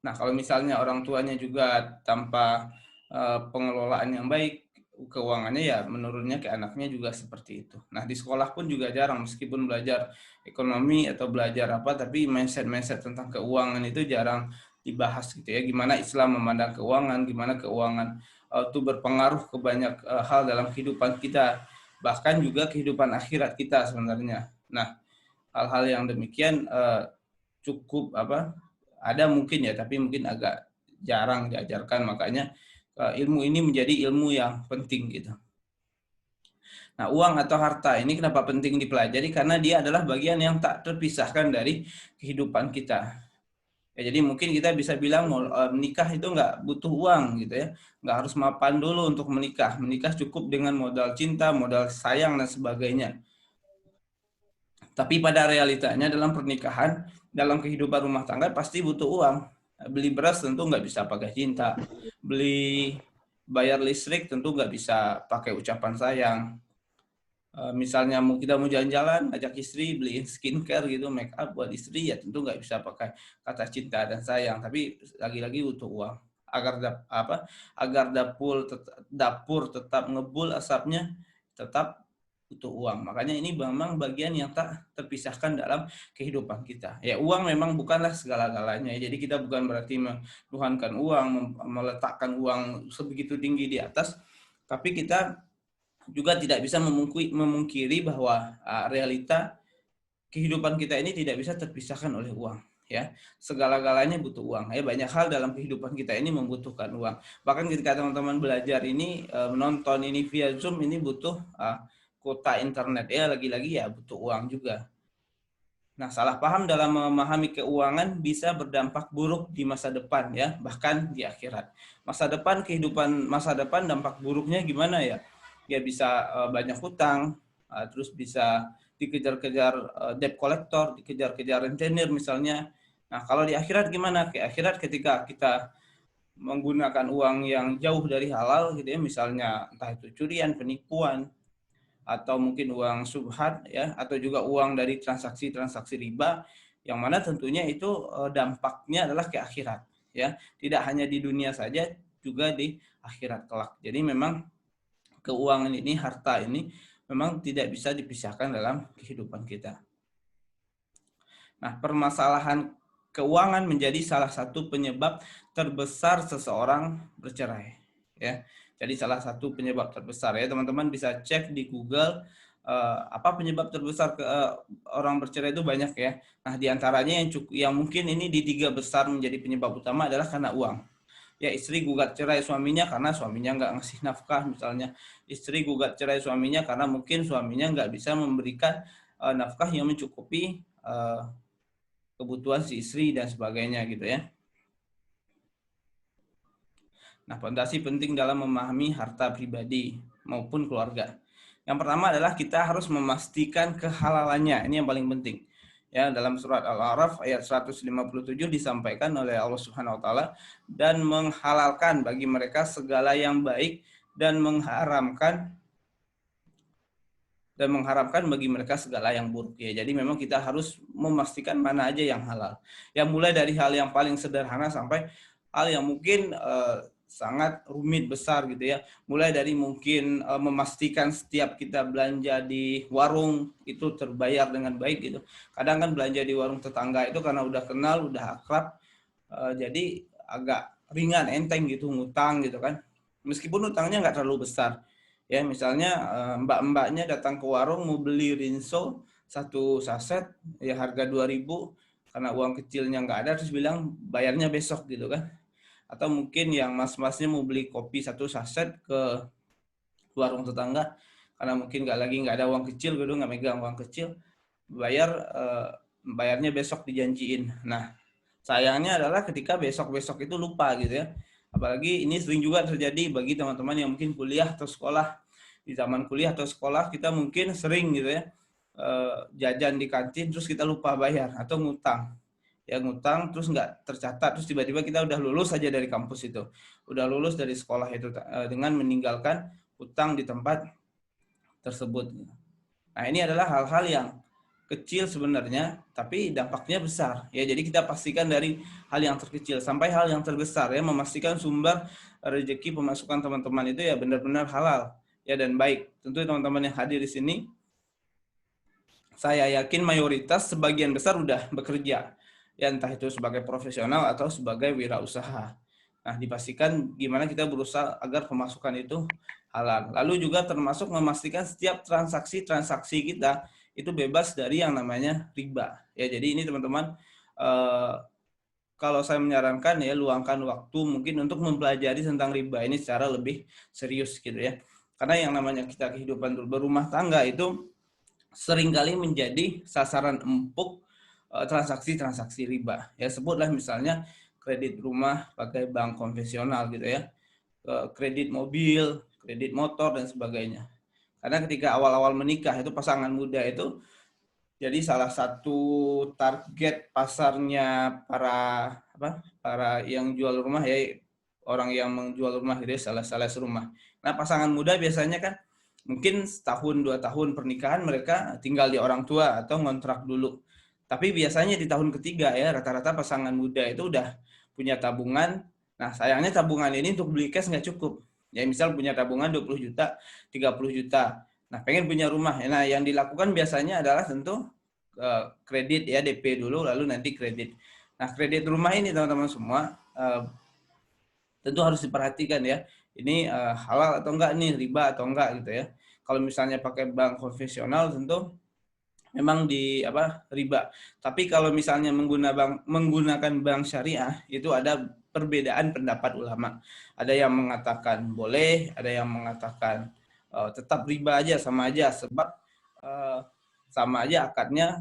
Nah, kalau misalnya orang tuanya juga tanpa pengelolaan yang baik keuangannya, ya menurunnya ke anaknya juga seperti itu. Nah, di sekolah pun juga jarang, meskipun belajar ekonomi atau belajar apa, tapi mindset-mindset tentang keuangan itu jarang dibahas gitu ya. Gimana Islam memandang keuangan, gimana keuangan itu berpengaruh ke banyak hal dalam kehidupan kita, bahkan juga kehidupan akhirat kita sebenarnya. Nah, hal-hal yang demikian cukup apa, ada mungkin ya, tapi mungkin agak jarang diajarkan, makanya ilmu ini menjadi ilmu yang penting gitu. Nah, uang atau harta ini kenapa penting dipelajari? Karena dia adalah bagian yang tak terpisahkan dari kehidupan kita. Ya, jadi mungkin kita bisa bilang menikah itu nggak butuh uang gitu ya, nggak harus mapan dulu untuk menikah. Menikah cukup dengan modal cinta, modal sayang dan sebagainya. Tapi pada realitanya dalam pernikahan, dalam kehidupan rumah tangga pasti butuh uang. Beli beras tentu nggak bisa pakai cinta. Beli bayar listrik tentu nggak bisa pakai ucapan sayang. Misalnya kita mau jalan-jalan, ajak istri beliin skincare gitu, make up buat istri, ya tentu nggak bisa pakai kata cinta dan sayang. Tapi lagi-lagi butuh uang agar agar dapur tetap ngebul asapnya, tetap butuh uang. Makanya ini memang bagian yang tak terpisahkan dalam kehidupan kita. Ya, uang memang bukanlah segala-galanya. Jadi kita bukan berarti menuhankan uang, meletakkan uang sebegitu tinggi di atas, tapi kita juga tidak bisa memungkiri bahwa realita kehidupan kita ini tidak bisa terpisahkan oleh uang, ya. Segala-galanya butuh uang, ya. Banyak hal dalam kehidupan kita ini membutuhkan uang. Bahkan ketika teman-teman belajar ini, menonton ini via Zoom, ini butuh kuota internet, ya. Lagi-lagi ya butuh uang juga. Nah, salah paham dalam memahami keuangan bisa berdampak buruk di masa depan, ya, bahkan di akhirat. Masa depan dampak buruknya gimana ya? Ya bisa banyak hutang, terus bisa dikejar-kejar debt collector, dikejar-kejar rentenir misalnya. Nah, kalau di akhirat gimana? Di akhirat ketika kita menggunakan uang yang jauh dari halal gitu ya, misalnya entah itu curian, penipuan, atau mungkin uang subhat, ya, atau juga uang dari transaksi-transaksi riba, yang mana tentunya itu dampaknya adalah ke akhirat, ya, tidak hanya di dunia saja, juga di akhirat kelak. Jadi memang keuangan ini, harta ini memang tidak bisa dipisahkan dalam kehidupan kita. Nah, permasalahan keuangan menjadi salah satu penyebab terbesar seseorang bercerai, ya. Jadi salah satu penyebab terbesar, ya, teman-teman bisa cek di Google apa penyebab terbesar orang bercerai, itu banyak, ya. Nah, diantaranya yang mungkin ini di 3 besar menjadi penyebab utama adalah karena uang. Ya, istri gugat cerai suaminya karena suaminya nggak ngasih nafkah misalnya. Istri gugat cerai suaminya karena mungkin suaminya nggak bisa memberikan nafkah yang mencukupi kebutuhan si istri dan sebagainya gitu ya. Nah, fondasi penting dalam memahami harta pribadi maupun keluarga. Yang pertama adalah kita harus memastikan kehalalannya. Ini yang paling penting. Ya, dalam surat Al-A'raf ayat 157 disampaikan oleh Allah Subhanahu wa taala, dan menghalalkan bagi mereka segala yang baik dan mengharamkan bagi mereka segala yang buruk, ya. Jadi memang kita harus memastikan mana aja yang halal. Ya, mulai dari hal yang paling sederhana sampai hal yang mungkin sangat rumit besar gitu ya. Mulai dari mungkin memastikan setiap kita belanja di warung itu terbayar dengan baik gitu. Kadang kan belanja di warung tetangga itu karena udah kenal, udah akrab, jadi agak ringan, enteng gitu ngutang gitu kan. Meskipun utangnya nggak terlalu besar. Ya, misalnya mbak-mbaknya datang ke warung mau beli rinso satu saset, ya harga 2.000, karena uang kecilnya nggak ada, terus bilang bayarnya besok gitu kan. Atau mungkin yang mas-masnya mau beli kopi satu saset ke warung tetangga, karena mungkin nggak ada uang kecil gitu, nggak megang uang kecil, bayarnya besok dijanjiin. Nah, sayangnya adalah ketika besok-besok itu lupa gitu ya. Apalagi ini sering juga terjadi bagi teman-teman yang mungkin kuliah atau sekolah. Di zaman kuliah atau sekolah kita mungkin sering gitu ya, jajan di kantin terus kita lupa bayar atau ngutang. Ya, ngutang terus nggak tercatat, terus tiba-tiba kita udah lulus aja dari kampus itu. Udah lulus dari sekolah itu dengan meninggalkan utang di tempat tersebut. Nah, ini adalah hal-hal yang kecil sebenarnya, tapi dampaknya besar. Ya, jadi kita pastikan dari hal yang terkecil sampai hal yang terbesar ya, memastikan sumber rezeki pemasukan teman-teman itu ya benar-benar halal ya dan baik. Tentu teman-teman yang hadir di sini, saya yakin mayoritas sebagian besar udah bekerja. Ya entah itu sebagai profesional atau sebagai wirausaha. Nah, dipastikan gimana kita berusaha agar pemasukan itu halal. Lalu juga termasuk memastikan setiap transaksi-transaksi kita itu bebas dari yang namanya riba. Ya, jadi ini teman-teman kalau saya menyarankan ya luangkan waktu mungkin untuk mempelajari tentang riba ini secara lebih serius gitu ya. Karena yang namanya kita kehidupan berumah tangga itu seringkali menjadi sasaran empuk transaksi-transaksi riba. Ya sebutlah misalnya kredit rumah pakai bank konvensional gitu ya, kredit mobil, kredit motor dan sebagainya. Karena ketika awal-awal menikah itu pasangan muda itu jadi salah satu target pasarnya para yang jual rumah ya, orang yang menjual rumah gitu ya, sales rumah. Nah, pasangan muda biasanya kan mungkin setahun 2 tahun pernikahan mereka tinggal di orang tua atau ngontrak dulu. Tapi biasanya di tahun ketiga ya rata-rata pasangan muda itu udah punya tabungan. Nah, sayangnya tabungan ini untuk beli cash nggak cukup. Ya misal punya tabungan 20 juta, 30 juta. Nah, pengen punya rumah. Nah, yang dilakukan biasanya adalah tentu kredit ya, DP dulu lalu nanti kredit. Nah, kredit rumah ini teman-teman semua tentu harus diperhatikan ya. Ini halal atau enggak nih, riba atau enggak gitu ya. Kalau misalnya pakai bank konvensional tentu memang riba. Tapi kalau misalnya menggunakan bank syariah itu ada perbedaan pendapat ulama. Ada yang mengatakan boleh, ada yang mengatakan tetap riba aja sama aja sebab sama aja akadnya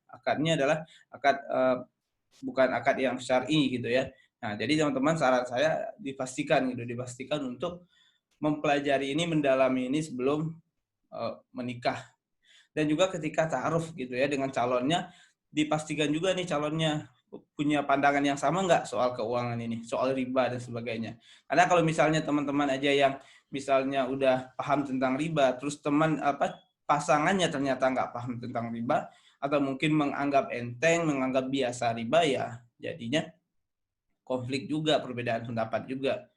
akadnya adalah akad bukan akad yang syar'i gitu ya. Nah, jadi teman-teman saran saya dipastikan untuk mempelajari ini, mendalami ini sebelum menikah. Dan juga ketika ta'aruf gitu ya dengan calonnya, dipastikan juga nih calonnya punya pandangan yang sama nggak soal keuangan ini, soal riba dan sebagainya. Karena kalau misalnya teman-teman aja yang misalnya udah paham tentang riba, terus pasangannya ternyata nggak paham tentang riba, atau mungkin menganggap enteng, menganggap biasa riba, ya jadinya konflik juga, perbedaan pendapat juga.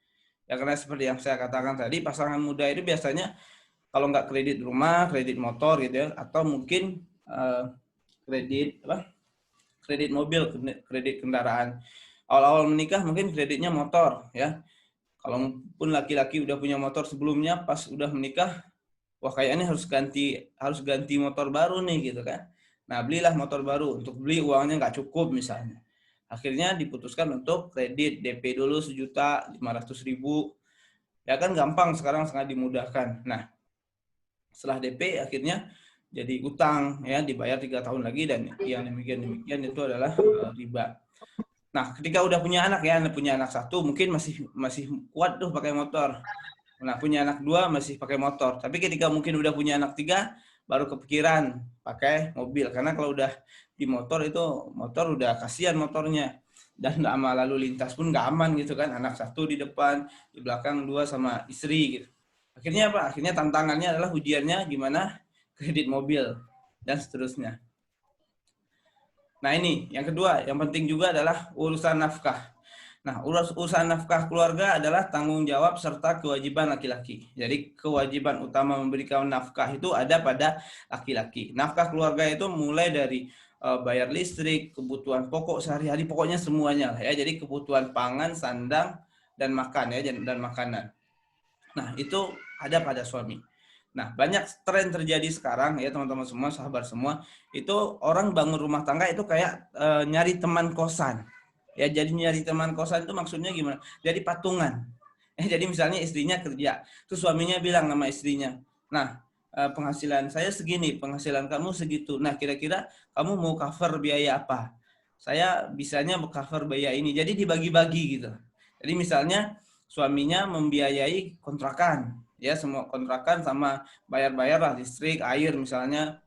Ya karena seperti yang saya katakan tadi, pasangan muda itu biasanya kalau nggak kredit rumah, kredit motor gitu ya, atau mungkin kredit mobil, kredit kendaraan. Awal-awal menikah mungkin kreditnya motor ya. Kalaupun laki-laki udah punya motor sebelumnya, pas udah menikah, wah kayaknya harus ganti motor baru nih gitu kan. Nah, belilah motor baru, untuk beli uangnya nggak cukup misalnya. Akhirnya diputuskan untuk kredit DP dulu 1.500.000. Ya kan gampang sekarang, sangat dimudahkan. Nah, setelah DP akhirnya jadi utang ya, dibayar 3 tahun lagi, dan yang demikian itu adalah riba. Nah, ketika udah punya anak ya, punya anak satu mungkin masih kuat tuh pakai motor. Nah, punya anak dua masih pakai motor. Tapi ketika mungkin udah punya anak tiga, baru kepikiran pakai mobil. Karena kalau udah di motor itu, motor udah kasihan motornya. Dan sama lalu lintas pun nggak aman gitu kan. Anak satu di depan, di belakang dua sama istri gitu. Akhirnya apa? Akhirnya tantangannya adalah ujiannya gimana kredit mobil dan seterusnya. Nah ini yang kedua, yang penting juga adalah urusan nafkah. Nah, urusan nafkah keluarga adalah tanggung jawab serta kewajiban laki-laki. Jadi kewajiban utama memberikan nafkah itu ada pada laki-laki. Nafkah keluarga itu mulai dari bayar listrik, kebutuhan pokok sehari-hari, pokoknya semuanya ya. Jadi kebutuhan pangan, sandang, dan makan ya, dan makanan. Nah, itu ada pada suami. Nah, banyak tren terjadi sekarang ya teman-teman semua, sahabat semua, itu orang bangun rumah tangga itu kayak nyari teman kosan. Ya, jadi nyari teman kosan itu maksudnya gimana? Jadi patungan. Jadi misalnya istrinya kerja, terus suaminya bilang sama istrinya, "Nah, penghasilan saya segini, penghasilan kamu segitu. Nah, kira-kira kamu mau cover biaya apa? Saya bisanya cover biaya ini." Jadi dibagi-bagi gitu. Jadi misalnya suaminya membiayai kontrakan, ya semua kontrakan sama bayar-bayar lah listrik, air misalnya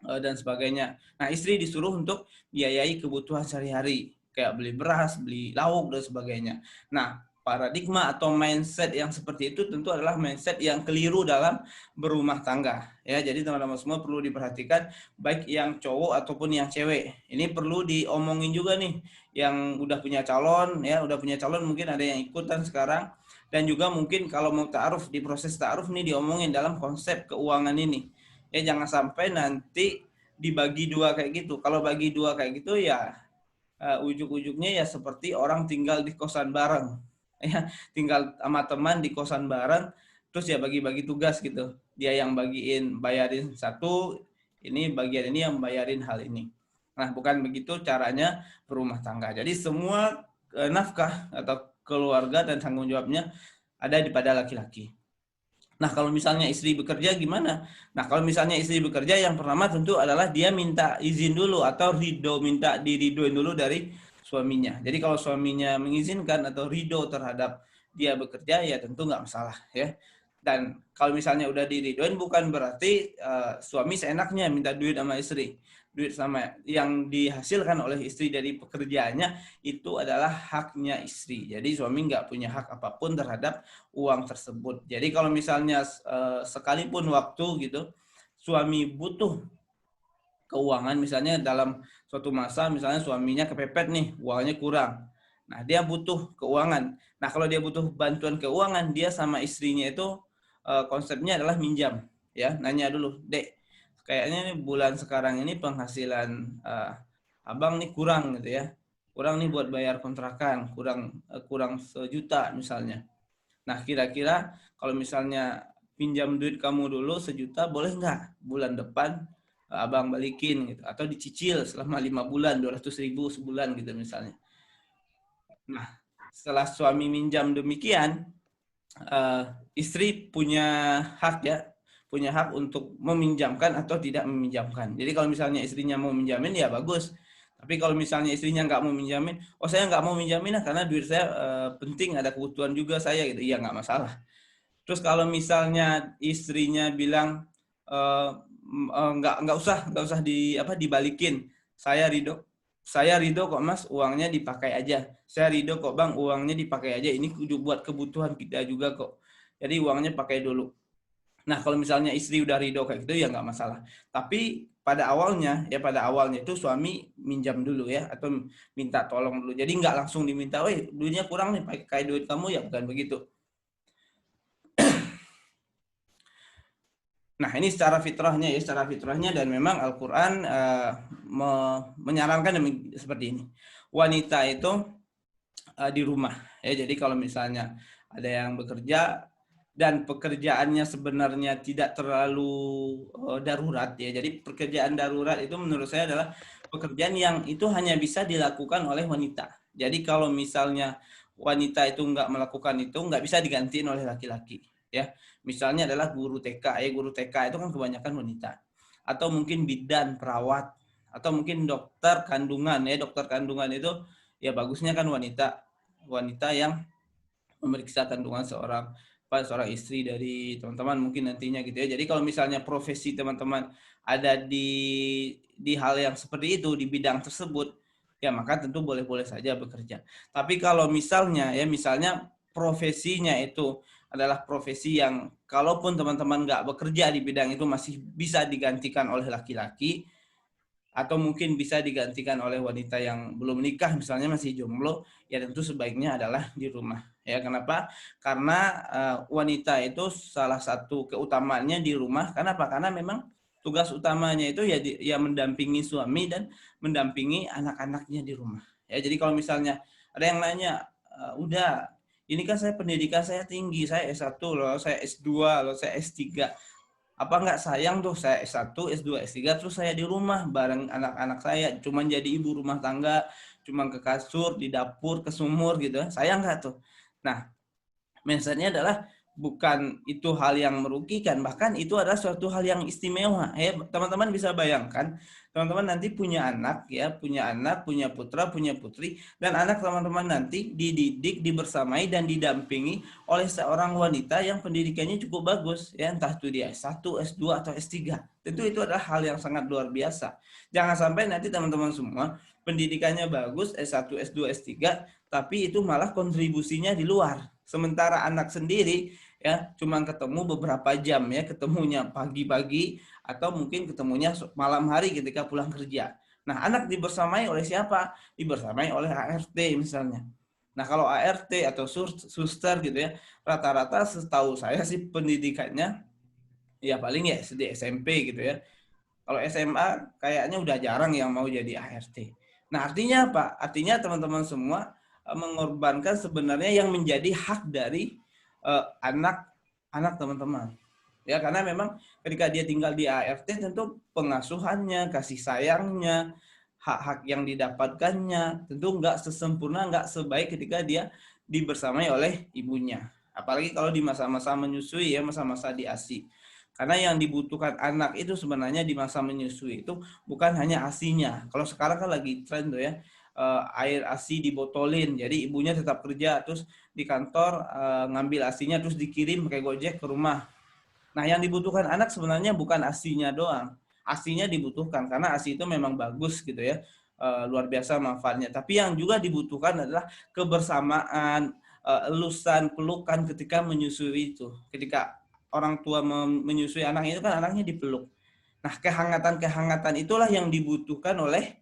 dan sebagainya. Nah, istri disuruh untuk biayai kebutuhan sehari-hari kayak beli beras, beli lauk dan sebagainya. Nah, paradigma atau mindset yang seperti itu tentu adalah mindset yang keliru dalam berumah tangga. Ya, jadi teman-teman semua perlu diperhatikan baik yang cowok ataupun yang cewek. Ini perlu diomongin juga nih yang udah punya calon, ya udah punya calon mungkin ada yang ikutan sekarang, dan juga mungkin kalau mau ta'aruf, di proses ta'aruf nih diomongin dalam konsep keuangan ini. Ya, jangan sampai nanti dibagi dua kayak gitu. Kalau bagi dua kayak gitu ya ujung-ujungnya ya seperti orang tinggal di kosan bareng, ya tinggal sama teman di kosan bareng, terus ya bagi-bagi tugas gitu, dia yang bayarin satu, ini bagian ini yang bayarin hal ini. Nah, bukan begitu caranya berumah tangga. Jadi semua nafkah atau keluarga dan tanggung jawabnya ada pada laki-laki. Nah, kalau misalnya istri bekerja gimana? Nah, kalau misalnya istri bekerja, yang pertama tentu adalah dia minta izin dulu atau minta diridoin dulu dari suaminya. Jadi kalau suaminya mengizinkan atau ridho terhadap dia bekerja, ya tentu nggak masalah ya. Dan kalau misalnya udah diridoin, bukan berarti suami seenaknya minta duit sama istri. Duit sama yang dihasilkan oleh istri dari pekerjaannya itu adalah haknya istri. Jadi suami nggak punya hak apapun terhadap uang tersebut. Jadi kalau misalnya sekalipun waktu gitu suami butuh keuangan, misalnya dalam suatu masa misalnya suaminya kepepet nih, uangnya kurang. Nah, dia butuh keuangan. Nah, kalau dia butuh bantuan keuangan, dia sama istrinya itu konsepnya adalah minjam, ya. Nanya dulu, "Dek, kayaknya nih bulan sekarang ini penghasilan Abang nih kurang gitu ya. Kurang nih buat bayar kontrakan, kurang 1 juta misalnya. Nah, kira-kira kalau misalnya pinjam duit kamu dulu 1 juta, boleh nggak bulan depan abang balikin gitu, atau dicicil selama 5 bulan 200.000 sebulan gitu misalnya." Nah, setelah suami minjam demikian, istri punya hak ya, punya hak untuk meminjamkan atau tidak meminjamkan. Jadi kalau misalnya istrinya mau minjamin ya bagus. Tapi kalau misalnya istrinya nggak mau minjamin, oh saya nggak mau minjamin lah karena duit saya penting, ada kebutuhan juga saya gitu, iya nggak masalah. Terus kalau misalnya istrinya bilang nggak usah dibalikin, saya ridho kok mas, uangnya dipakai aja. Saya ridho kok bang, uangnya dipakai aja. Ini buat kebutuhan kita juga kok. Jadi uangnya pakai dulu. Nah, kalau misalnya istri udah ridho kayak gitu ya nggak masalah. Tapi pada awalnya itu suami minjam dulu ya, atau minta tolong dulu. Jadi nggak langsung diminta, "Weh, duitnya kurang nih, pakai duit kamu," ya bukan begitu. Nah, ini secara fitrahnya dan memang Al-Qur'an menyarankan seperti ini. Wanita itu di rumah ya. Jadi kalau misalnya ada yang bekerja dan pekerjaannya sebenarnya tidak terlalu darurat ya. Jadi pekerjaan darurat itu menurut saya adalah pekerjaan yang itu hanya bisa dilakukan oleh wanita. Jadi kalau misalnya wanita itu nggak melakukan itu, nggak bisa digantiin oleh laki-laki ya. Misalnya adalah guru TK, guru TK itu kan kebanyakan wanita. Atau mungkin bidan, perawat, atau mungkin dokter kandungan ya. Dokter kandungan itu ya bagusnya kan wanita yang memeriksa kandungan seorang istri dari teman-teman mungkin nantinya gitu ya. Jadi kalau misalnya profesi teman-teman ada di hal yang seperti itu, di bidang tersebut, ya maka tentu boleh-boleh saja bekerja. Tapi kalau misalnya profesinya itu adalah profesi yang kalaupun teman-teman nggak bekerja di bidang itu masih bisa digantikan oleh laki-laki, atau mungkin bisa digantikan oleh wanita yang belum menikah misalnya masih jomblo, ya tentu sebaiknya adalah di rumah ya. Kenapa? Karena wanita itu salah satu keutamaannya di rumah. Kenapa? Karena memang tugas utamanya itu ya mendampingi suami dan mendampingi anak-anaknya di rumah ya. Jadi kalau misalnya ada yang nanya, udah ini kan saya pendidikan saya tinggi, saya S1 loh, saya S2 loh, saya S3, apa nggak sayang tuh saya S1, S2, S3 terus saya di rumah bareng anak-anak saya cuman jadi ibu rumah tangga, cuman ke kasur, di dapur, ke sumur gitu, sayang nggak tuh? Nah, mindsetnya adalah bukan itu hal yang merugikan, bahkan itu adalah suatu hal yang istimewa ya. Teman-teman bisa bayangkan, teman-teman nanti punya anak, punya putra, punya putri, dan anak teman-teman nanti dididik, dibersamai dan didampingi oleh seorang wanita yang pendidikannya cukup bagus ya, entah itu dia S1, S2 atau S3. Tentu itu adalah hal yang sangat luar biasa. Jangan sampai nanti teman-teman semua pendidikannya bagus, S1, S2, S3, tapi itu malah kontribusinya di luar. Sementara anak sendiri ya cuma ketemu beberapa jam ya, ketemunya pagi-pagi atau mungkin ketemunya malam hari ketika pulang kerja. Nah, anak dibersamai oleh siapa? Dibersamai oleh ART misalnya. Nah, kalau ART atau suster gitu ya, rata-rata setahu saya sih pendidikannya ya paling ya SD SMP gitu ya. Kalau SMA kayaknya udah jarang yang mau jadi ART. Nah, artinya apa? Artinya teman-teman semua mengorbankan sebenarnya yang menjadi hak dari anak-anak teman-teman. Ya, karena memang ketika dia tinggal di ART tentu pengasuhannya, kasih sayangnya, hak-hak yang didapatkannya tentu nggak sesempurna, nggak sebaik ketika dia dibersamai oleh ibunya. Apalagi kalau di masa-masa menyusui ya, masa-masa di ASI. Karena yang dibutuhkan anak itu sebenarnya di masa menyusui itu bukan hanya ASINya. Kalau sekarang kan lagi tren tuh ya, air ASI dibotolin. Jadi ibunya tetap kerja terus di kantor ngambil ASINya terus dikirim pakai Gojek ke rumah. Nah, yang dibutuhkan anak sebenarnya bukan ASINya doang. ASINya dibutuhkan karena ASI itu memang bagus gitu ya. Luar biasa manfaatnya. Tapi yang juga dibutuhkan adalah kebersamaan, elusan, pelukan ketika menyusui itu. Ketika orang tua menyusui anak itu kan anaknya dipeluk. Nah, kehangatan-kehangatan itulah yang dibutuhkan oleh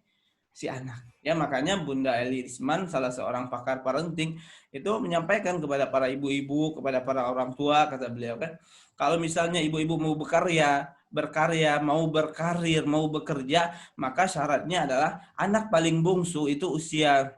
si anak. Ya, makanya Bunda Eli Risman, salah seorang pakar parenting, itu menyampaikan kepada para ibu-ibu, kepada para orang tua, kata beliau kan, kalau misalnya ibu-ibu mau berkarya, mau berkarir, mau bekerja, maka syaratnya adalah anak paling bungsu itu usia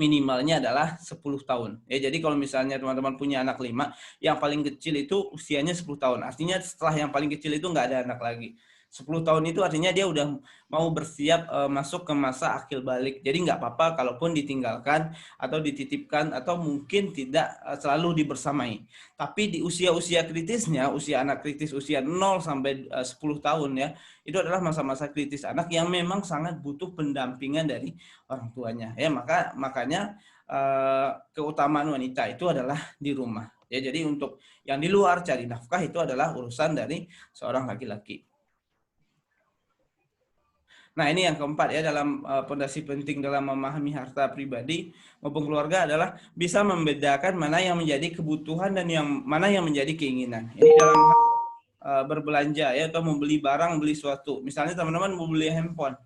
minimalnya adalah 10 tahun. Ya, jadi kalau misalnya teman-teman punya anak 5, yang paling kecil itu usianya 10 tahun. Artinya setelah yang paling kecil itu nggak ada anak lagi. 10 tahun itu artinya dia udah mau bersiap masuk ke masa akil balik. Jadi nggak apa-apa kalaupun ditinggalkan atau dititipkan atau mungkin tidak selalu dibersamai. Tapi di usia-usia kritisnya, usia anak kritis usia 0 sampai 10 tahun ya, itu adalah masa-masa kritis anak yang memang sangat butuh pendampingan dari orang tuanya. Ya, makanya keutamaan wanita itu adalah di rumah. Ya, jadi untuk yang di luar cari nafkah itu adalah urusan dari seorang laki-laki. Nah, ini yang keempat ya dalam pondasi penting dalam memahami harta pribadi maupun keluarga adalah bisa membedakan mana yang menjadi kebutuhan dan yang mana yang menjadi keinginan. Ini dalam berbelanja ya atau membeli barang, beli suatu. Misalnya teman-teman mau beli handphone.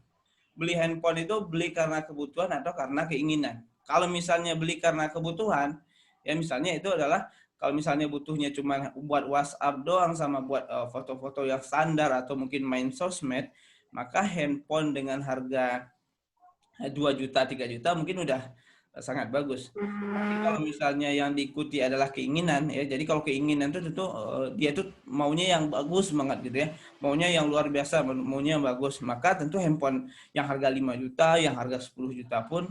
Beli handphone itu beli karena kebutuhan atau karena keinginan. Kalau misalnya beli karena kebutuhan, ya misalnya itu adalah kalau misalnya butuhnya cuma buat WhatsApp doang sama buat foto-foto yang standar atau mungkin main sosmed, maka handphone dengan harga 2 juta, 3 juta mungkin udah sangat bagus. Tapi kalau misalnya yang diikuti adalah keinginan ya, jadi kalau keinginan itu tentu dia tuh maunya yang bagus banget gitu ya, maunya yang luar biasa, maunya yang bagus, maka tentu handphone yang harga 5 juta, yang harga 10 juta pun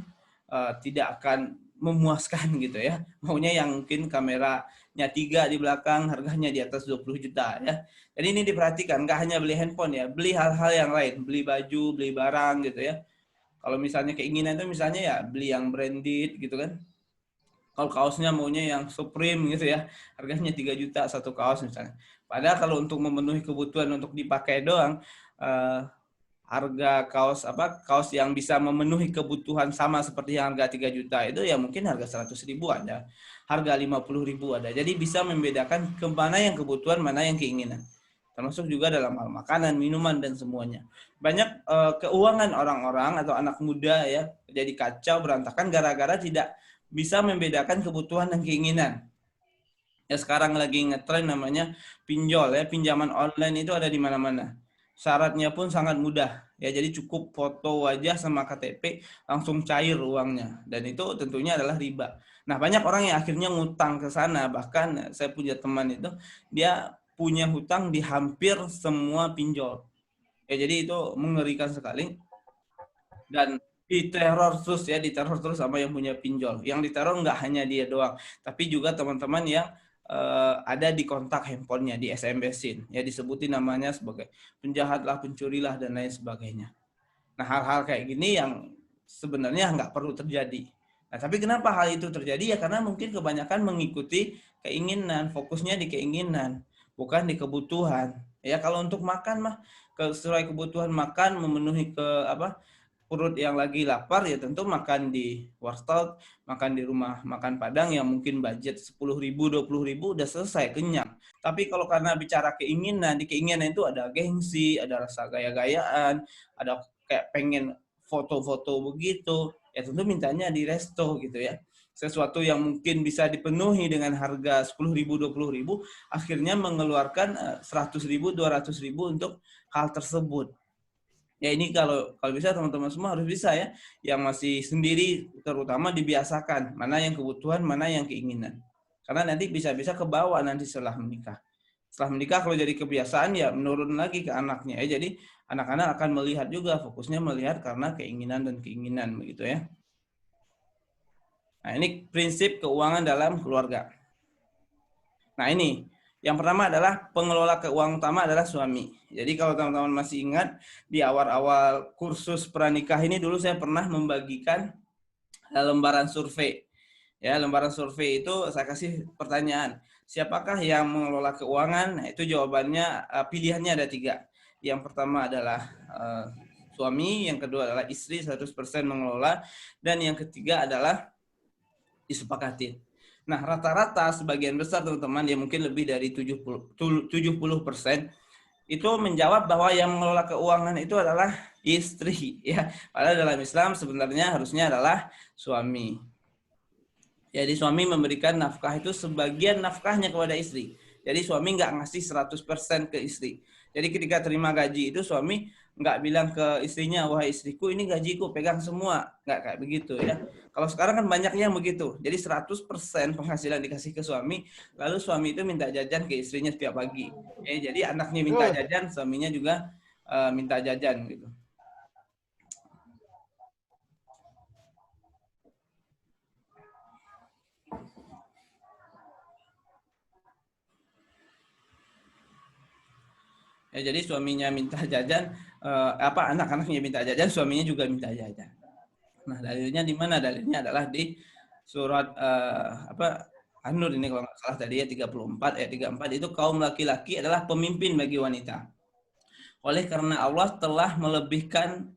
tidak akan memuaskan gitu ya. Maunya yang mungkin kameranya 3 di belakang, harganya di atas 20 juta ya. Jadi ini diperhatikan, nggak hanya beli handphone ya, beli hal-hal yang lain, beli baju, beli barang gitu ya. Kalau misalnya keinginan itu misalnya ya beli yang branded gitu kan. Kalau kaosnya maunya yang Supreme gitu ya, harganya 3 juta satu kaos misalnya. Padahal kalau untuk memenuhi kebutuhan untuk dipakai doang, harga kaos yang bisa memenuhi kebutuhan sama seperti yang harga 3 juta itu ya mungkin harga 100.000 ada, harga 50.000 ada. Jadi bisa membedakan kemana yang kebutuhan, mana yang keinginan. Termasuk juga dalam hal makanan, minuman dan semuanya. Banyak keuangan orang-orang atau anak muda ya jadi kacau berantakan gara-gara tidak bisa membedakan kebutuhan dan keinginan. Ya sekarang lagi ngetren namanya pinjol ya, pinjaman online itu ada di mana-mana. Syaratnya pun sangat mudah. Ya jadi cukup foto wajah sama KTP langsung cair uangnya dan itu tentunya adalah riba. Nah, banyak orang yang akhirnya ngutang ke sana, bahkan saya punya teman itu dia punya hutang di hampir semua pinjol. Ya jadi itu mengerikan sekali dan diteror terus ya, diteror terus sama yang punya pinjol. Yang diteror nggak hanya dia doang, tapi juga teman-teman yang ada di kontak handphonenya, di SMS-in. Ya disebutin namanya sebagai penjahat lah, pencuri lah, dan lain sebagainya. Nah, hal-hal kayak gini yang sebenarnya nggak perlu terjadi. Nah, tapi kenapa hal itu terjadi? Ya karena mungkin kebanyakan mengikuti keinginan, fokusnya di keinginan, bukan di kebutuhan. Ya kalau untuk makan mah sesuai kebutuhan makan, memenuhi perut yang lagi lapar ya tentu makan di warteg, makan di rumah makan Padang yang mungkin budget 10.000, 20.000 udah selesai kenyang. Tapi kalau karena bicara keinginan, di keinginan itu ada gengsi, ada rasa gaya-gayaan, ada kayak pengen foto-foto begitu, ya tentu mintanya di resto gitu ya. Sesuatu yang mungkin bisa dipenuhi dengan harga 10.000, 20.000, akhirnya mengeluarkan 100.000, 200.000 untuk hal tersebut. Ya ini kalau bisa teman-teman semua harus bisa ya, yang masih sendiri terutama dibiasakan mana yang kebutuhan, mana yang keinginan. Karena nanti bisa-bisa ke bawah nanti setelah menikah. Setelah menikah kalau jadi kebiasaan ya menurun lagi ke anaknya ya. Jadi anak-anak akan melihat juga, fokusnya melihat karena keinginan dan keinginan begitu ya. Nah, ini prinsip keuangan dalam keluarga. Nah, ini yang pertama adalah pengelola keuangan utama adalah suami. Jadi kalau teman-teman masih ingat di awal-awal kursus pranikah ini dulu saya pernah membagikan lembaran survei. Ya, lembaran survei itu saya kasih pertanyaan, siapakah yang mengelola keuangan? Nah, itu jawabannya pilihannya ada 3. Yang pertama adalah suami, yang kedua adalah istri 100% mengelola, dan yang ketiga adalah disepakati. Nah, rata-rata sebagian besar teman-teman, ya mungkin lebih dari 70% itu menjawab bahwa yang mengelola keuangan itu adalah istri ya. Padahal dalam Islam sebenarnya harusnya adalah suami. Jadi suami memberikan nafkah itu sebagian nafkahnya kepada istri. Jadi suami nggak ngasih 100% ke istri. Jadi ketika terima gaji itu suami nggak bilang ke istrinya, wah istriku ini gajiku, pegang semua. Nggak kayak begitu ya. Kalau sekarang kan banyak yang begitu. Jadi 100% penghasilan dikasih ke suami, lalu suami itu minta jajan ke istrinya setiap pagi. Jadi anaknya minta jajan, suaminya juga minta jajan gitu. Ya, jadi suaminya minta jajan, anak-anaknya minta jajan, suaminya juga minta jajan. Nah, dalilnya di mana? Dalilnya adalah di surat An-Nur ini kalau nggak salah tadi ya 34 ayat 34 itu kaum laki-laki adalah pemimpin bagi wanita. Oleh karena Allah telah melebihkan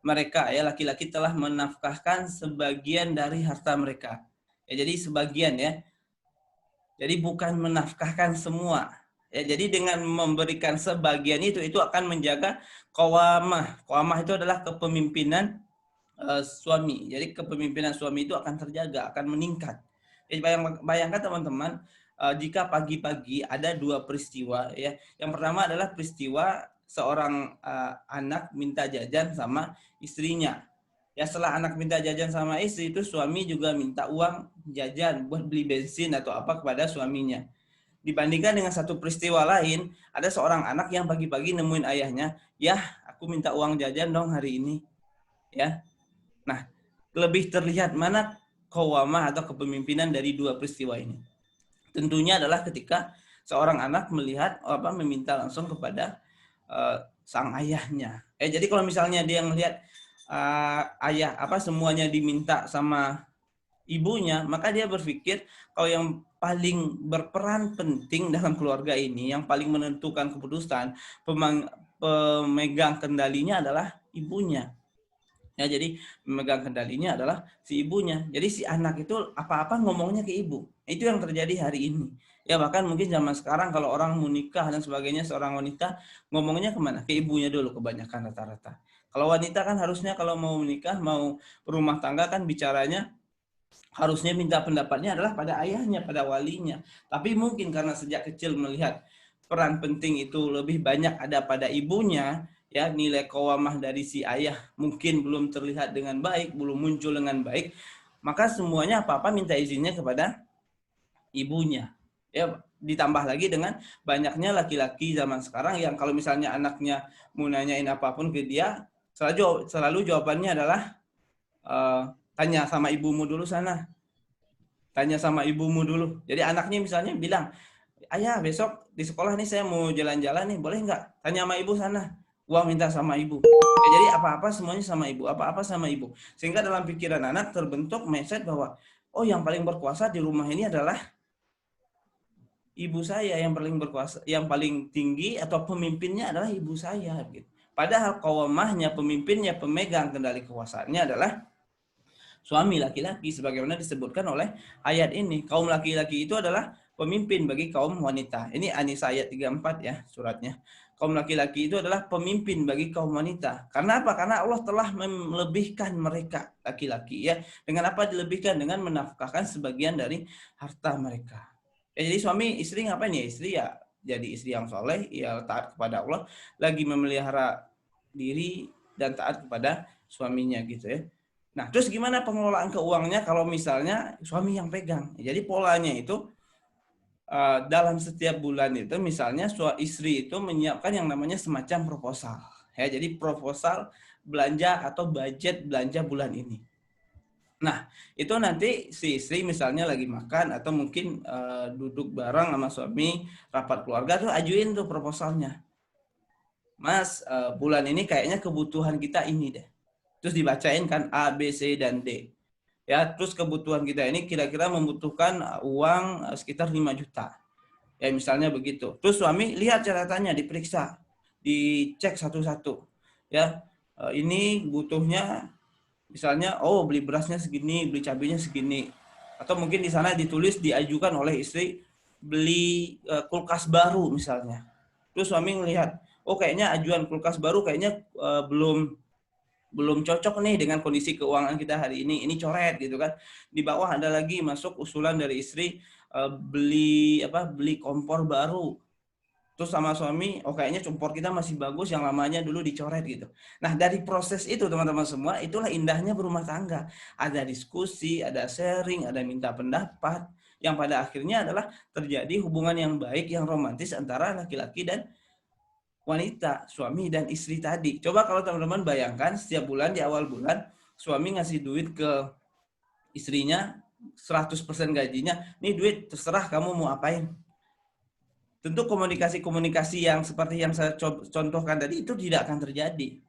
mereka ya, laki-laki telah menafkahkan sebagian dari harta mereka. Ya, jadi sebagian ya. Jadi bukan menafkahkan semua. Ya, jadi dengan memberikan sebagian itu akan menjaga qawamah. Qawamah itu adalah kepemimpinan suami. Jadi kepemimpinan suami itu akan terjaga, akan meningkat. Jadi bayangkan teman-teman, jika pagi-pagi ada 2 peristiwa ya. Yang pertama adalah peristiwa seorang anak minta jajan sama istrinya. Ya setelah anak minta jajan sama istri itu suami juga minta uang jajan buat beli bensin atau apa kepada suaminya. Dibandingkan dengan satu peristiwa lain, ada seorang anak yang pagi-pagi nemuin ayahnya, "Yah, aku minta uang jajan dong hari ini." Ya. Nah, lebih terlihat mana qawamah atau kepemimpinan dari 2 peristiwa ini. Tentunya adalah ketika seorang anak melihat meminta langsung kepada sang ayahnya. Jadi kalau misalnya dia melihat ayah semuanya diminta sama ibunya, maka dia berpikir kalau yang paling berperan penting dalam keluarga ini, yang paling menentukan keputusan, pemegang kendalinya adalah ibunya. Ya, jadi memegang kendalinya adalah si ibunya. Jadi si anak itu apa-apa ngomongnya ke ibu. Itu yang terjadi hari ini. Ya bahkan mungkin zaman sekarang kalau orang mau nikah dan sebagainya, seorang wanita ngomongnya kemana? Ke ibunya dulu kebanyakan rata-rata. Kalau wanita kan harusnya kalau mau menikah, mau berumah tangga kan bicaranya harusnya minta pendapatnya adalah pada ayahnya, pada walinya. Tapi mungkin karena sejak kecil melihat peran penting itu lebih banyak ada pada ibunya, ya nilai qawamah dari si ayah mungkin belum terlihat dengan baik, belum muncul dengan baik, maka semuanya apa-apa minta izinnya kepada ibunya. Ya ditambah lagi dengan banyaknya laki-laki zaman sekarang yang kalau misalnya anaknya mau nanyain apapun ke dia, selalu jawabannya adalah tanya sama ibumu dulu sana. Tanya sama ibumu dulu. Jadi anaknya misalnya bilang, "Ayah, besok di sekolah nih saya mau jalan-jalan nih, boleh nggak? Tanya sama ibu sana." Uang minta sama ibu. Jadi apa-apa semuanya sama ibu, apa-apa sama ibu. Sehingga dalam pikiran anak terbentuk mindset bahwa, oh yang paling berkuasa di rumah ini adalah ibu saya, yang paling berkuasa, yang paling tinggi atau pemimpinnya adalah ibu saya. Gitu. Padahal qawwamahnya, pemimpinnya, pemegang kendali kekuasaannya adalah suami laki-laki, sebagaimana disebutkan oleh ayat ini. Kaum laki-laki itu adalah pemimpin bagi kaum wanita. Ini An-Nisa ayat 34 ya suratnya. Kaum laki-laki itu adalah pemimpin bagi kaum wanita. Karena apa? Karena Allah telah melebihkan mereka laki-laki ya. Dengan apa dilebihkan? Dengan menafkahkan sebagian dari harta mereka. Ya, jadi suami istri ngapain ya? Istri ya jadi istri yang soleh, ya taat kepada Allah, lagi memelihara diri dan taat kepada suaminya gitu ya. Nah, terus gimana pengelolaan keuangannya kalau misalnya suami yang pegang? Jadi polanya itu dalam setiap bulan itu misalnya istri itu menyiapkan yang namanya semacam proposal. Ya, jadi proposal belanja atau budget belanja bulan ini. Nah, itu nanti si istri misalnya lagi makan atau mungkin duduk bareng sama suami, rapat keluarga tuh ajuin tuh proposalnya. Mas, bulan ini kayaknya kebutuhan kita ini deh. Terus dibacain kan A, B, C, dan D. Ya, terus kebutuhan kita ini kira-kira membutuhkan uang sekitar 5 juta. Ya, misalnya begitu. Terus suami lihat catatannya, diperiksa, dicek satu-satu. Ya, ini butuhnya misalnya, oh beli berasnya segini, beli cabenya segini. Atau mungkin di sana ditulis diajukan oleh istri beli kulkas baru misalnya. Terus suami melihat, oh kayaknya ajuan kulkas baru kayaknya belum cocok nih dengan kondisi keuangan kita hari ini coret gitu kan. Di bawah ada lagi masuk usulan dari istri beli kompor baru. Terus sama suami, oh kayaknya kompor kita masih bagus, yang lamanya dulu dicoret gitu. Nah, dari proses itu teman-teman semua, itulah indahnya berumah tangga. Ada diskusi, ada sharing, ada minta pendapat, yang pada akhirnya adalah terjadi hubungan yang baik, yang romantis antara laki-laki dan wanita, suami dan istri tadi. Coba kalau teman-teman bayangkan setiap bulan di awal bulan suami ngasih duit ke istrinya 100% gajinya, nih duit terserah kamu mau apain. Tentu komunikasi-komunikasi yang seperti yang saya contohkan tadi itu tidak akan terjadi.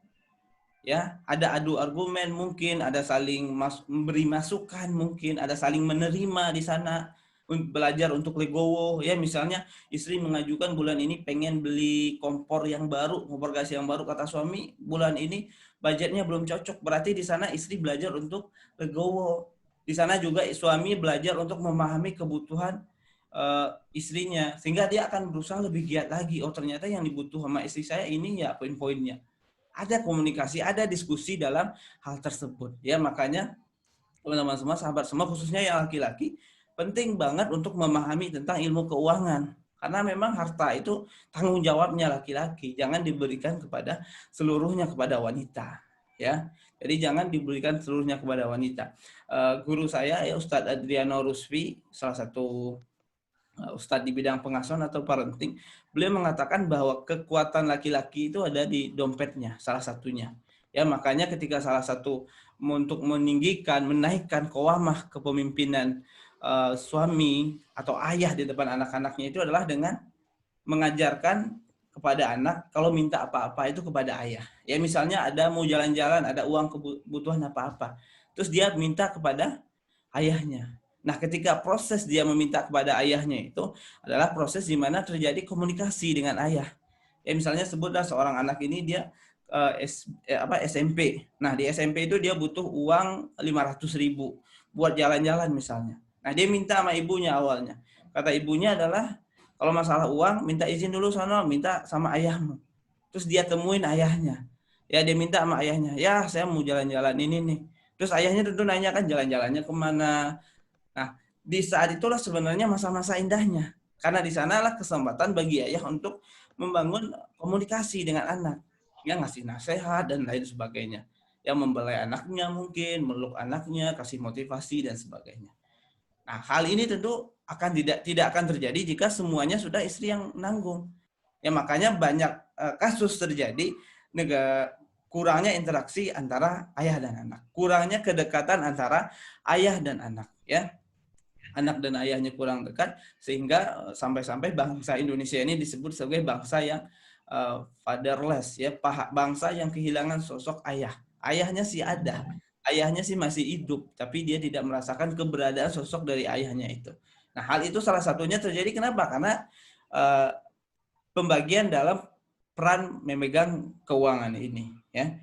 Ya, ada adu argumen mungkin, ada saling memberi masukan mungkin, ada saling menerima di sana, belajar untuk legowo ya. Misalnya istri mengajukan bulan ini pengen beli kompor yang baru, kompor gas yang baru, kata suami bulan ini budgetnya belum cocok, berarti di sana istri belajar untuk legowo. Di sana juga suami belajar untuk memahami kebutuhan istrinya, sehingga dia akan berusaha lebih giat lagi. Oh ternyata yang dibutuh sama istri saya ini ya poin-poinnya. Ada komunikasi, ada diskusi dalam hal tersebut ya. Makanya teman-teman semua, sahabat semua, khususnya yang laki-laki, penting banget untuk memahami tentang ilmu keuangan. Karena memang harta itu tanggung jawabnya laki-laki, jangan diberikan kepada seluruhnya kepada wanita. Ya, jadi jangan diberikan seluruhnya kepada wanita. Guru saya ya Ustadz Adriano Rusfi, salah satu Ustadz di bidang pengasuhan atau parenting, beliau mengatakan bahwa kekuatan laki-laki itu ada di dompetnya, salah satunya. Ya, makanya ketika salah satu untuk meninggikan, menaikkan qawamah kepemimpinan suami atau ayah di depan anak-anaknya itu adalah dengan mengajarkan kepada anak kalau minta apa-apa itu kepada ayah. Ya misalnya ada mau jalan-jalan, ada uang kebutuhan apa-apa, terus dia minta kepada ayahnya. Nah, ketika proses dia meminta kepada ayahnya itu adalah proses di mana terjadi komunikasi dengan ayah. Ya misalnya sebutlah seorang anak ini dia SMP. Nah, di SMP itu dia butuh uang 500.000 buat jalan-jalan misalnya. Nah, dia minta sama ibunya awalnya. Kata ibunya adalah kalau masalah uang minta izin dulu sana, minta sama ayahmu. Terus dia temuin ayahnya. Ya dia minta sama ayahnya, ya saya mau jalan-jalan ini nih. Terus ayahnya tentu nanya kan jalan-jalannya kemana. Nah, di saat itulah sebenarnya masa-masa indahnya. Karena di sanalah kesempatan bagi ayah untuk membangun komunikasi dengan anak. Yang ngasih nasihat dan lain sebagainya. Yang membelai anaknya mungkin, meluk anaknya, kasih motivasi dan sebagainya. Nah, hal ini tentu akan tidak akan terjadi jika semuanya sudah istri yang nanggung. Ya makanya banyak kasus terjadi kurangnya interaksi antara ayah dan anak. Kurangnya kedekatan antara ayah dan anak, ya. Anak dan ayahnya kurang dekat sehingga sampai-sampai bangsa Indonesia ini disebut sebagai bangsa yang fatherless ya, bangsa yang kehilangan sosok ayah. Ayahnya sih ada, ayahnya sih masih hidup, tapi dia tidak merasakan keberadaan sosok dari ayahnya itu. Nah, hal itu salah satunya terjadi kenapa? Karena pembagian dalam peran memegang keuangan ini, ya.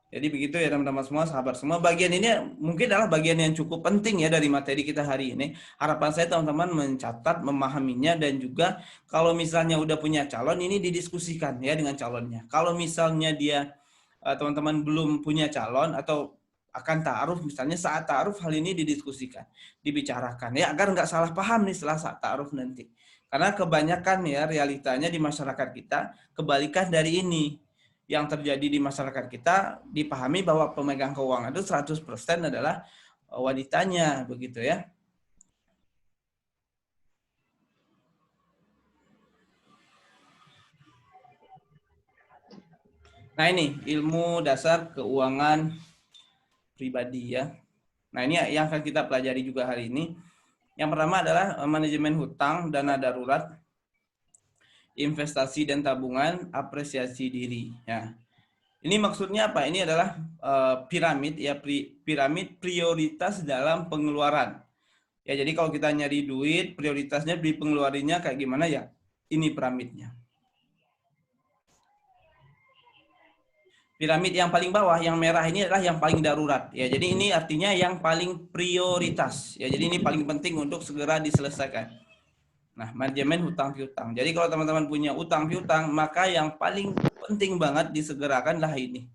Jadi begitu ya teman-teman semua, sahabat semua. Bagian ini mungkin adalah bagian yang cukup penting ya dari materi kita hari ini. Harapan saya teman-teman mencatat, memahaminya, dan juga kalau misalnya udah punya calon, ini didiskusikan ya dengan calonnya. Kalau misalnya dia teman-teman belum punya calon atau akan ta'aruf, misalnya saat ta'aruf hal ini didiskusikan, dibicarakan ya agar nggak salah paham nih setelah saat ta'aruf nanti. Karena kebanyakan ya realitanya di masyarakat kita kebalikan dari ini. Yang terjadi di masyarakat kita dipahami bahwa pemegang keuangan itu 100% adalah wanitanya, begitu ya. Nah ini ilmu dasar keuangan pribadi ya. Nah ini yang akan kita pelajari juga hari ini. Yang pertama adalah manajemen hutang, dana darurat, investasi dan tabungan, apresiasi diri. Ya. Ini maksudnya apa? Ini adalah piramid ya, piramid prioritas dalam pengeluaran. Ya jadi kalau kita nyari duit, prioritasnya di pengeluarannya kayak gimana ya? Ini piramidnya. Piramid yang paling bawah, yang merah ini adalah yang paling darurat. Ya jadi ini artinya yang paling prioritas. Ya jadi ini paling penting untuk segera diselesaikan. Nah, manajemen hutang piutang. Jadi kalau teman-teman punya utang piutang, maka yang paling penting banget disegerakanlah ini.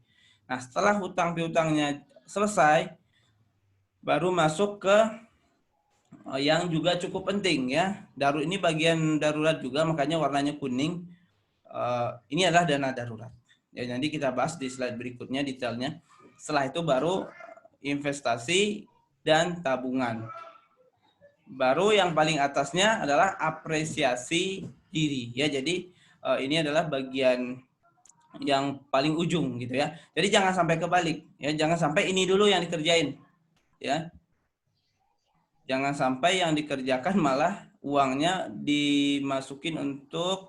Nah, setelah hutang piutangnya selesai, baru masuk ke yang juga cukup penting ya. Ini bagian darurat juga, makanya warnanya kuning. Ini adalah dana darurat. Ya, nanti kita bahas di slide berikutnya detailnya. Setelah itu baru investasi dan tabungan. Baru yang paling atasnya adalah apresiasi diri ya. Jadi ini adalah bagian yang paling ujung gitu ya. Jadi jangan sampai kebalik ya, jangan sampai ini dulu yang dikerjain ya. Jangan sampai yang dikerjakan malah uangnya dimasukin untuk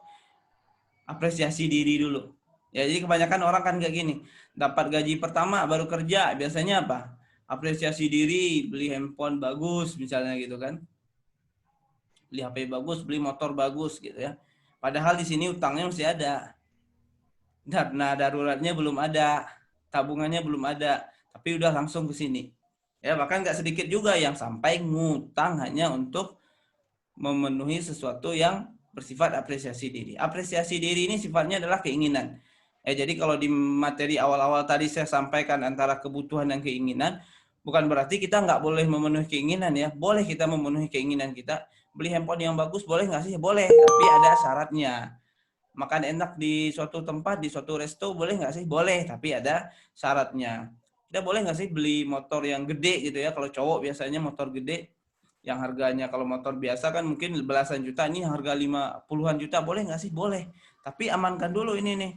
apresiasi diri dulu. Ya jadi kebanyakan orang kan kayak gini, dapat gaji pertama baru kerja, biasanya apa? Apresiasi diri, beli handphone bagus misalnya gitu kan. Beli HP bagus, beli motor bagus gitu ya. Padahal di sini utangnya masih ada. Dana daruratnya belum ada, tabungannya belum ada, tapi udah langsung ke sini. Ya, bahkan nggak sedikit juga yang sampai ngutang hanya untuk memenuhi sesuatu yang bersifat apresiasi diri. Apresiasi diri ini sifatnya adalah keinginan. Jadi kalau di materi awal-awal tadi saya sampaikan antara kebutuhan dan keinginan, bukan berarti kita nggak boleh memenuhi keinginan ya. Boleh kita memenuhi keinginan kita. Beli handphone yang bagus boleh nggak sih? Boleh, tapi ada syaratnya. Makan enak di suatu tempat, di suatu resto boleh nggak sih? Boleh, tapi ada syaratnya. Kita boleh nggak sih beli motor yang gede gitu ya? Kalau cowok biasanya motor gede yang harganya kalau motor biasa kan mungkin belasan juta, ini harga 50-an juta, boleh nggak sih? Boleh. Tapi amankan dulu ini nih.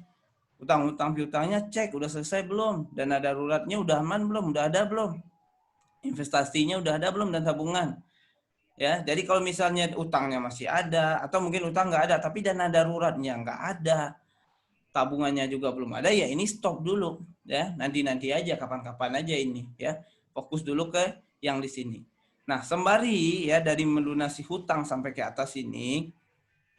Utang-utang piutangnya cek udah selesai belum? Dana daruratnya udah aman belum? Udah ada belum? Investasinya udah ada belum dan tabungan? Ya, jadi kalau misalnya utangnya masih ada atau mungkin utang nggak ada tapi dana daruratnya nggak ada, tabungannya juga belum ada, ya ini stop dulu ya. Nanti aja, kapan-kapan aja ini ya. Fokus dulu ke yang di sini. Nah, sembari ya dari melunasi hutang sampai ke atas ini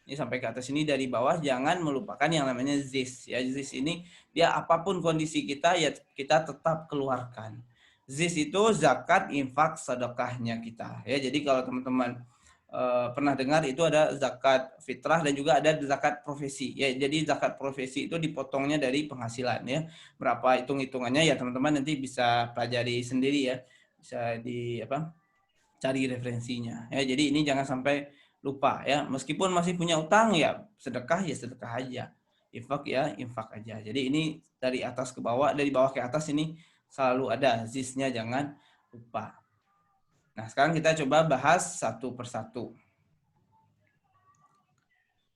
sampai ke atas ini dari bawah jangan melupakan yang namanya ZIS ya. ZIS ini dia apapun kondisi kita ya kita tetap keluarkan. ZIS itu zakat, infak, sedekahnya kita ya. Jadi kalau teman-teman pernah dengar itu ada zakat fitrah dan juga ada zakat profesi ya. Jadi zakat profesi itu dipotongnya dari penghasilan ya. Berapa hitung-hitungannya ya teman-teman nanti bisa pelajari sendiri ya. Bisa cari referensinya ya. Jadi ini jangan sampai lupa ya. Meskipun masih punya utang ya sedekah aja. Infak ya infak aja. Jadi ini dari atas ke bawah, dari bawah ke atas ini selalu ada ZIS-nya, jangan lupa. Nah, sekarang kita coba bahas satu persatu.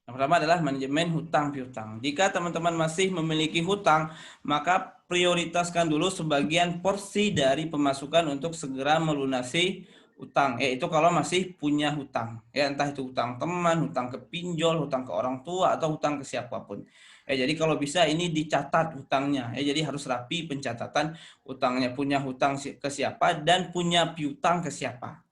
Yang pertama adalah manajemen hutang piutang. Jika teman-teman masih memiliki hutang, maka prioritaskan dulu sebagian porsi dari pemasukan untuk segera melunasi hutang. Itu kalau masih punya hutang. Ya, entah itu hutang teman, hutang ke pinjol, hutang ke orang tua, atau hutang ke siapapun. Jadi kalau bisa ini dicatat hutangnya. Jadi harus rapi pencatatan hutangnya. Punya hutang ke siapa dan punya piutang ke siapa.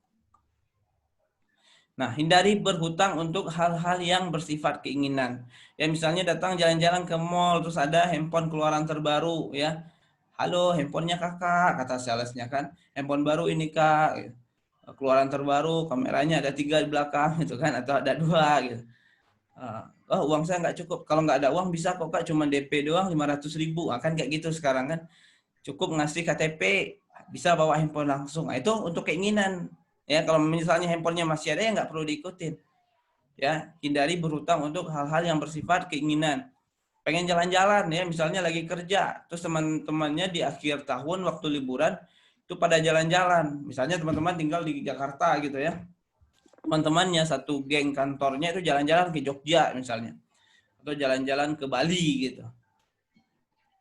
Nah, hindari berhutang untuk hal-hal yang bersifat keinginan. Ya, misalnya datang jalan-jalan ke mall, terus ada handphone keluaran terbaru, ya. Halo, handphonenya kakak, kata salesnya kan. Handphone baru ini kak, keluaran terbaru, kameranya ada 3 di belakang, gitu kan, atau ada 2, gitu. Oh, uang saya nggak cukup. Kalau nggak ada uang bisa kok kak, cuma DP doang 500.000. Kan kayak gitu sekarang kan. Cukup ngasih KTP, bisa bawa handphone langsung. Nah, itu untuk keinginan. Ya, kalau misalnya handphonenya masih ada ya nggak perlu diikutin. Ya, hindari berhutang untuk hal-hal yang bersifat keinginan. Pengen jalan-jalan ya, misalnya lagi kerja, terus teman-temannya di akhir tahun waktu liburan itu pada jalan-jalan. Misalnya teman-teman tinggal di Jakarta gitu ya. Teman-temannya satu geng kantornya itu jalan-jalan ke Jogja misalnya, atau jalan-jalan ke Bali gitu.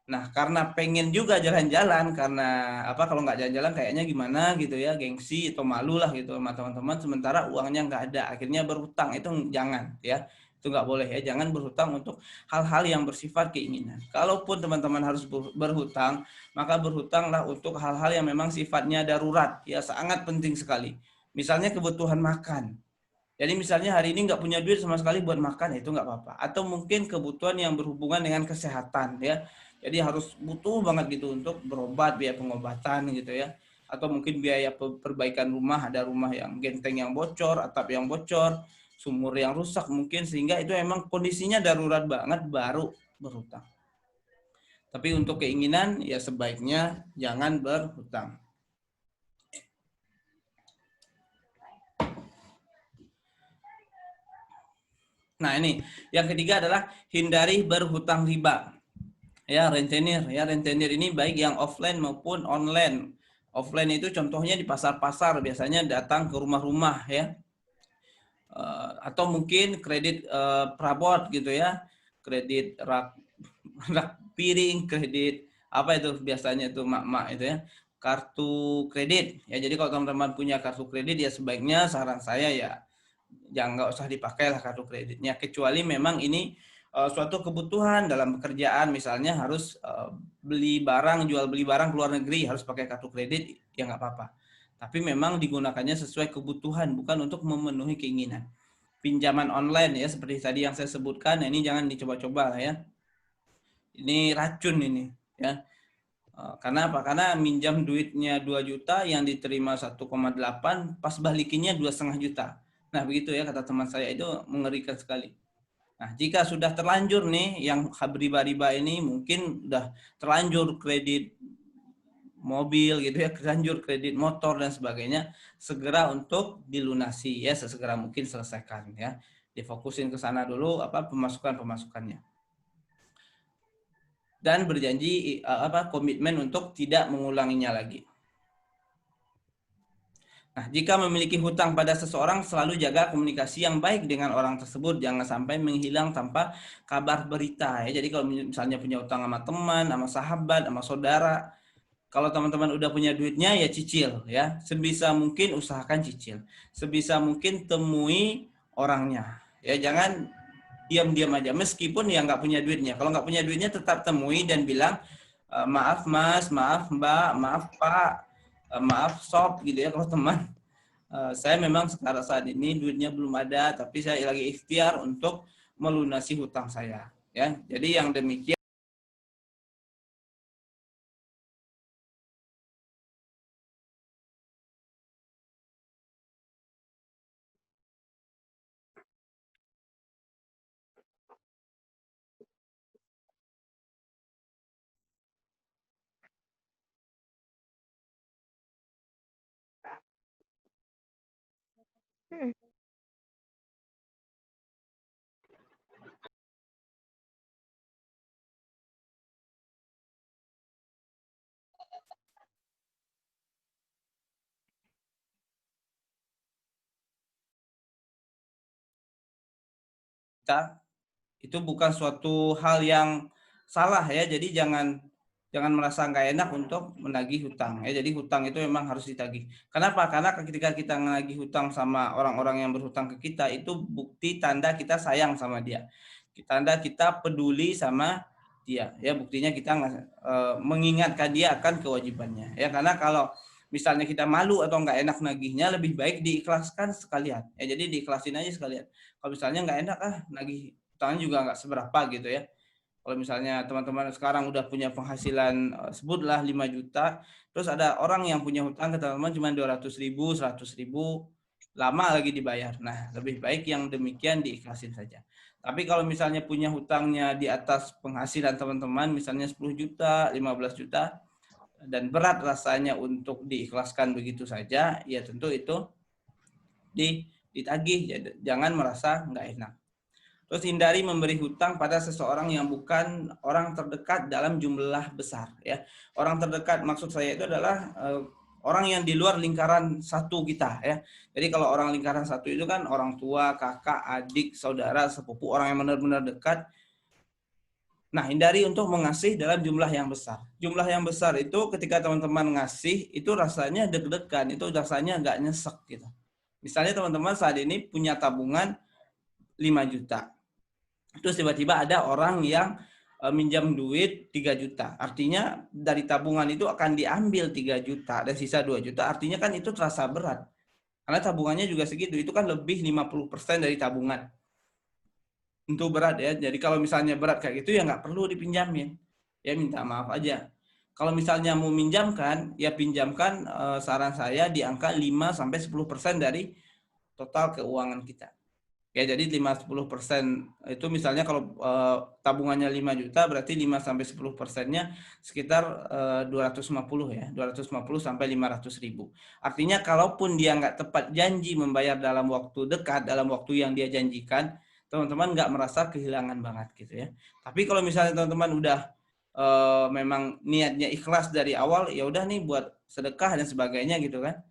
Nah, karena pengen juga jalan-jalan, karena apa, kalau nggak jalan-jalan kayaknya gimana gitu ya, gengsi atau malu lah gitu sama teman-teman, sementara uangnya nggak ada, akhirnya berhutang. Itu jangan ya, itu nggak boleh ya, jangan berhutang untuk hal-hal yang bersifat keinginan. Kalaupun teman-teman harus berhutang, maka berhutanglah untuk hal-hal yang memang sifatnya darurat, ya sangat penting sekali. Misalnya kebutuhan makan. Jadi misalnya hari ini nggak punya duit sama sekali buat makan, itu nggak apa-apa. Atau mungkin kebutuhan yang berhubungan dengan kesehatan ya. Jadi harus butuh banget gitu untuk berobat, biaya pengobatan gitu ya. Atau mungkin biaya perbaikan rumah, ada rumah yang genteng yang bocor, atap yang bocor, sumur yang rusak mungkin, sehingga itu emang kondisinya darurat banget baru berhutang. Tapi untuk keinginan ya sebaiknya jangan berhutang. Nah, ini yang ketiga adalah hindari berhutang riba. Ya, rentenir ini baik yang offline maupun online. Offline itu contohnya di pasar-pasar, biasanya datang ke rumah-rumah ya. Atau mungkin kredit perabot gitu ya. Kredit rak, rak piring, kredit apa itu biasanya itu mak-mak itu ya. Kartu kredit. Ya, jadi kalau teman-teman punya kartu kredit ya sebaiknya saran saya ya jangan, nggak usah dipakai lah kartu kreditnya, kecuali memang ini suatu kebutuhan dalam pekerjaan, misalnya harus beli barang, jual beli barang ke luar negeri harus pakai kartu kredit, ya nggak apa-apa. Tapi memang digunakannya sesuai kebutuhan, bukan untuk memenuhi keinginan. Pinjaman online ya seperti tadi yang saya sebutkan, ini jangan dicoba-coba lah ya. Ini racun ini ya. Karena apa? Karena minjam duitnya 2 juta yang diterima 1,8, pas balikinnya 2,5 juta. Nah, begitu ya kata teman saya, itu mengerikan sekali. Nah, jika sudah terlanjur nih yang riba-riba ini, mungkin udah terlanjur kredit mobil gitu ya, terlanjur kredit motor dan sebagainya, segera untuk dilunasi ya, sesegera mungkin selesaikan ya. Difokusin ke sana dulu apa pemasukannya. Dan berjanji komitmen untuk tidak mengulanginya lagi. Nah, jika memiliki hutang pada seseorang, selalu jaga komunikasi yang baik dengan orang tersebut. Jangan sampai menghilang tanpa kabar berita. Ya. Jadi kalau misalnya punya hutang sama teman, sama sahabat, sama saudara, kalau teman-teman udah punya duitnya, ya cicil. Ya. Sebisa mungkin usahakan cicil. Sebisa mungkin temui orangnya. Ya, jangan diam-diam aja. Meskipun ya nggak punya duitnya. Kalau nggak punya duitnya, tetap temui dan bilang, maaf mas, maaf mbak, maaf pak, maaf sob gitu ya kalau teman. Saya memang sekarang saat ini duitnya belum ada, tapi saya lagi ikhtiar untuk melunasi hutang saya. Ya, jadi yang demikian. Hmm. Kita itu bukan suatu hal yang salah ya. Jadi jangan jangan merasa nggak enak untuk menagih hutang ya. Jadi hutang itu memang harus ditagih. Kenapa? Karena ketika kita menagih hutang sama orang-orang yang berhutang ke kita, itu bukti tanda kita sayang sama dia. Tanda kita peduli sama dia. Ya, buktinya kita mengingatkan dia akan kewajibannya. Ya, karena kalau misalnya kita malu atau nggak enak nagihnya, lebih baik diikhlaskan sekalian. Ya, jadi diikhlasin aja sekalian. Kalau misalnya nggak enak nagih utangnya juga nggak seberapa gitu ya. Kalau misalnya teman-teman sekarang udah punya penghasilan sebutlah 5 juta, terus ada orang yang punya hutang ke teman-teman cuma 200.000, 100.000, lama lagi dibayar. Nah, lebih baik yang demikian diikhlasin saja. Tapi kalau misalnya punya hutangnya di atas penghasilan teman-teman, misalnya 10 juta, 15 juta, dan berat rasanya untuk diikhlaskan begitu saja, ya tentu itu ditagih, jangan merasa nggak enak. Terus hindari memberi hutang pada seseorang yang bukan orang terdekat dalam jumlah besar. Ya, orang terdekat maksud saya itu adalah orang yang di luar lingkaran satu kita. Ya, jadi kalau orang lingkaran satu itu kan orang tua, kakak, adik, saudara, sepupu, orang yang benar-benar dekat. Nah, hindari untuk mengasih dalam jumlah yang besar. Jumlah yang besar itu ketika teman-teman ngasih, itu rasanya deg-degan, itu rasanya nggak nyesek gitu. Misalnya teman-teman saat ini punya tabungan 5 juta. Terus tiba-tiba ada orang yang minjam duit 3 juta. Artinya dari tabungan itu akan diambil 3 juta, dan sisa 2 juta. Artinya kan itu terasa berat. Karena tabungannya juga segitu, itu kan lebih 50% dari tabungan. Itu berat ya. Jadi kalau misalnya berat kayak gitu ya nggak perlu dipinjamin. Ya minta maaf aja. Kalau misalnya mau minjamkan, ya pinjamkan saran saya di angka 5-10% dari total keuangan kita. Ya jadi 5-10% itu misalnya kalau tabungannya 5 juta berarti 5-10%-nya sekitar 250 ya, 250 sampai 500.000. Artinya kalaupun dia nggak tepat janji membayar dalam waktu dekat, dalam waktu yang dia janjikan, teman-teman nggak merasa kehilangan banget gitu ya. Tapi kalau misalnya teman-teman udah memang niatnya ikhlas dari awal, ya udah nih buat sedekah dan sebagainya gitu kan,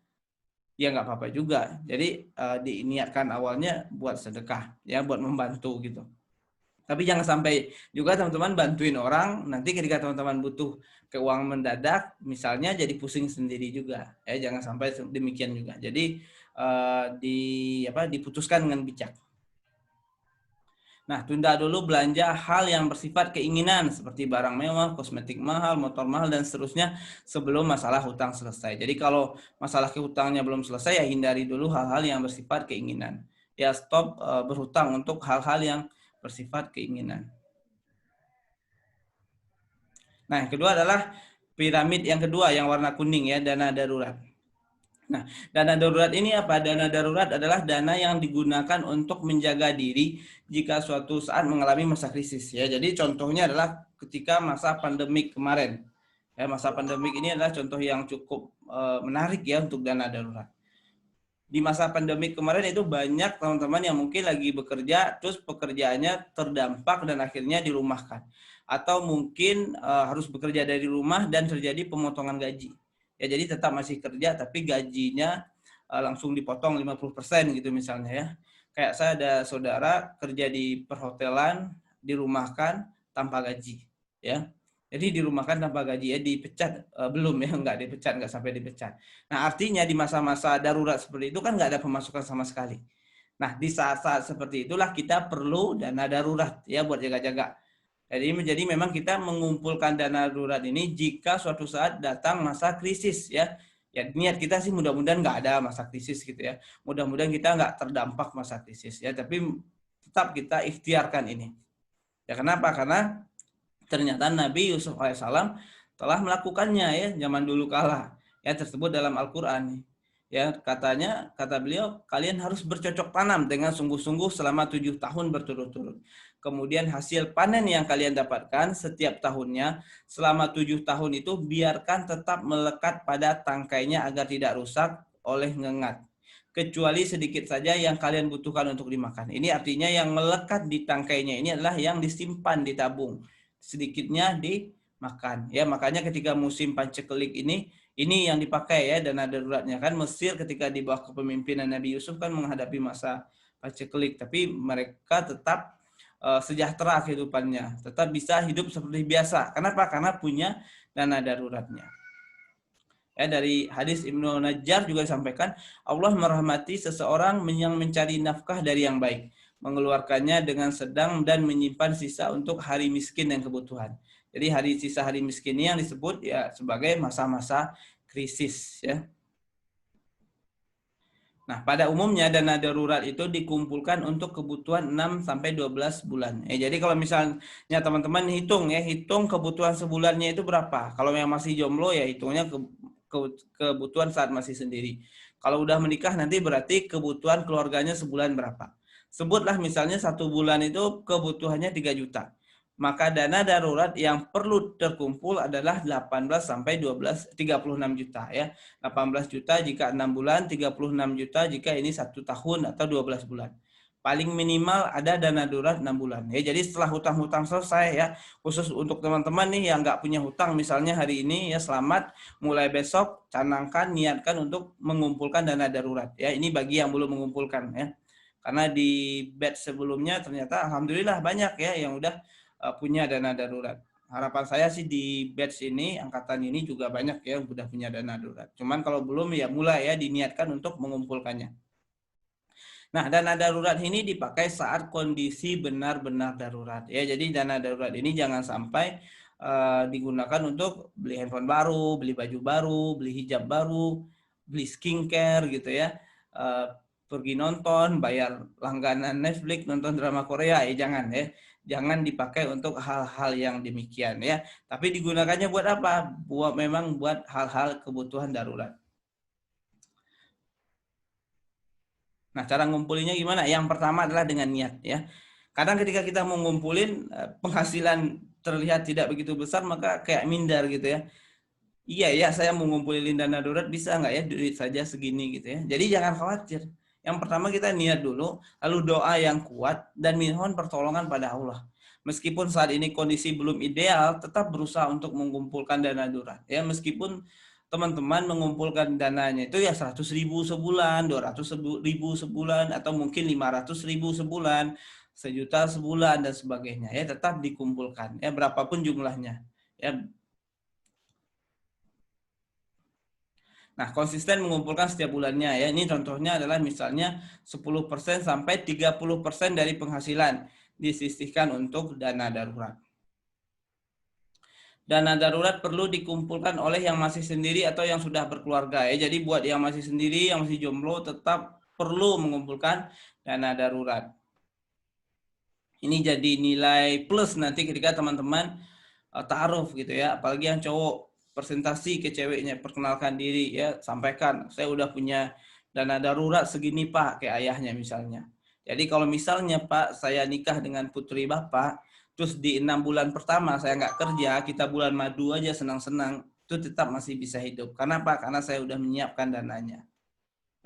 ya nggak apa-apa juga. Jadi diniatkan awalnya buat sedekah, ya buat membantu gitu. Tapi jangan sampai juga teman-teman bantuin orang, nanti ketika teman-teman butuh keuangan mendadak, misalnya jadi pusing sendiri juga. Ya jangan sampai demikian juga. Jadi diputuskan dengan bijak. Nah, tunda dulu belanja hal yang bersifat keinginan seperti barang mewah, kosmetik mahal, motor mahal, dan seterusnya sebelum masalah hutang selesai. Jadi kalau masalah hutangnya belum selesai, ya hindari dulu hal-hal yang bersifat keinginan. Ya stop berhutang untuk hal-hal yang bersifat keinginan. Nah, yang kedua adalah piramid yang kedua yang warna kuning ya, dana darurat. Nah, dana darurat ini apa? Dana darurat adalah dana yang digunakan untuk menjaga diri jika suatu saat mengalami masa krisis ya. Jadi contohnya adalah ketika masa pandemik kemarin. Ya, masa pandemik ini adalah contoh yang cukup menarik ya untuk dana darurat. Di masa pandemik kemarin itu banyak teman-teman yang mungkin lagi bekerja terus pekerjaannya terdampak dan akhirnya dirumahkan. Atau mungkin harus bekerja dari rumah dan terjadi pemotongan gaji. Ya jadi tetap masih kerja tapi gajinya langsung dipotong 50% gitu misalnya ya. Kayak saya ada saudara kerja di perhotelan, dirumahkan tanpa gaji ya. Jadi dirumahkan tanpa gaji ya, dipecat belum ya, nggak dipecat, nggak sampai dipecat. Nah artinya di masa-masa darurat seperti itu kan nggak ada pemasukan sama sekali. Nah di saat-saat seperti itulah kita perlu dana darurat ya buat jaga-jaga. Jadi memang kita mengumpulkan dana darurat ini jika suatu saat datang masa krisis ya. Ya niat kita sih mudah-mudahan nggak ada masa krisis gitu ya. Mudah-mudahan kita nggak terdampak masa krisis ya. Tapi tetap kita ikhtiarkan ini. Ya kenapa? Karena ternyata Nabi Yusuf alaihissalam telah melakukannya ya zaman dulu kala ya, tersebut dalam Al-Qur'an ya. Kata beliau, kalian harus bercocok tanam dengan sungguh-sungguh selama 7 tahun berturut-turut. Kemudian hasil panen yang kalian dapatkan setiap tahunnya selama 7 tahun itu biarkan tetap melekat pada tangkainya agar tidak rusak oleh ngengat, kecuali sedikit saja yang kalian butuhkan untuk dimakan. Ini artinya yang melekat di tangkainya ini adalah yang disimpan, ditabung, sedikitnya dimakan ya. Makanya ketika musim pancekelik ini yang dipakai ya dana daruratnya. Kan Mesir ketika di bawah kepemimpinan Nabi Yusuf kan menghadapi masa pancekelik, tapi mereka tetap sejahtera kehidupannya, tetap bisa hidup seperti biasa. Kenapa? Karena punya dana daruratnya. Ya, dari hadis Ibnu Najjar juga disampaikan, Allah merahmati seseorang yang mencari nafkah dari yang baik, mengeluarkannya dengan sedang dan menyimpan sisa untuk hari miskin dan kebutuhan. Jadi sisa hari miskin ini yang disebut ya sebagai masa-masa krisis ya. Nah, pada umumnya dana darurat itu dikumpulkan untuk kebutuhan 6 sampai 12 bulan. Jadi kalau misalnya teman-teman hitung kebutuhan sebulannya itu berapa. Kalau yang masih jomblo ya hitungnya kebutuhan saat masih sendiri. Kalau udah menikah nanti berarti kebutuhan keluarganya sebulan berapa. Sebutlah misalnya 1 bulan itu kebutuhannya 3 juta. Maka dana darurat yang perlu terkumpul adalah 18 sampai 36 juta ya. 18 juta jika 6 bulan, 36 juta jika ini 1 tahun atau 12 bulan. Paling minimal ada dana darurat 6 bulan. Ya, jadi setelah hutang-hutang selesai ya, khusus untuk teman-teman nih yang nggak punya hutang misalnya hari ini ya selamat, mulai besok canangkan, niatkan untuk mengumpulkan dana darurat. Ya, ini bagi yang belum mengumpulkan ya. Karena di batch sebelumnya ternyata alhamdulillah banyak ya yang udah punya dana darurat. Harapan saya sih di batch ini, angkatan ini juga banyak ya yang sudah punya dana darurat. Cuman kalau belum ya mulai ya diniatkan untuk mengumpulkannya. Nah, dana darurat ini dipakai saat kondisi benar-benar darurat. Ya, jadi dana darurat ini jangan sampai digunakan untuk beli handphone baru, beli baju baru, beli hijab baru, beli skincare gitu ya. Pergi nonton, bayar langganan Netflix, nonton drama Korea, jangan ya. Jangan dipakai untuk hal-hal yang demikian ya. Tapi digunakannya buat apa? Memang buat hal-hal kebutuhan darurat. Nah, cara ngumpulinnya gimana? Yang pertama adalah dengan niat ya. Kadang ketika kita mau ngumpulin penghasilan terlihat tidak begitu besar, maka kayak minder gitu ya. Iya ya, saya mau ngumpulin dana darurat bisa nggak ya duit saja segini gitu ya. Jadi jangan khawatir. Yang pertama kita niat dulu, lalu doa yang kuat dan mohon pertolongan pada Allah. Meskipun saat ini kondisi belum ideal, tetap berusaha untuk mengumpulkan dana darurat. Ya, meskipun teman-teman mengumpulkan dananya itu ya 100.000 sebulan, 200.000 sebulan, atau mungkin 500.000 sebulan, 1 juta sebulan dan sebagainya. Ya, tetap dikumpulkan. Ya, berapapun jumlahnya. Ya. Nah, konsisten mengumpulkan setiap bulannya ya. Ini contohnya adalah misalnya 10% sampai 30% dari penghasilan disisihkan untuk dana darurat. Dana darurat perlu dikumpulkan oleh yang masih sendiri atau yang sudah berkeluarga ya. Jadi buat yang masih sendiri, yang masih jomblo tetap perlu mengumpulkan dana darurat. Ini jadi nilai plus nanti ketika teman-teman ta'aruf gitu ya. Apalagi yang cowok, presentasi ke ceweknya, perkenalkan diri ya, sampaikan saya udah punya dana darurat segini Pak, kayak ayahnya misalnya. Jadi kalau misalnya Pak saya nikah dengan putri Bapak, terus di 6 bulan pertama saya nggak kerja, kita bulan madu aja senang-senang, itu tetap masih bisa hidup. Karena apa? Karena saya udah menyiapkan dananya.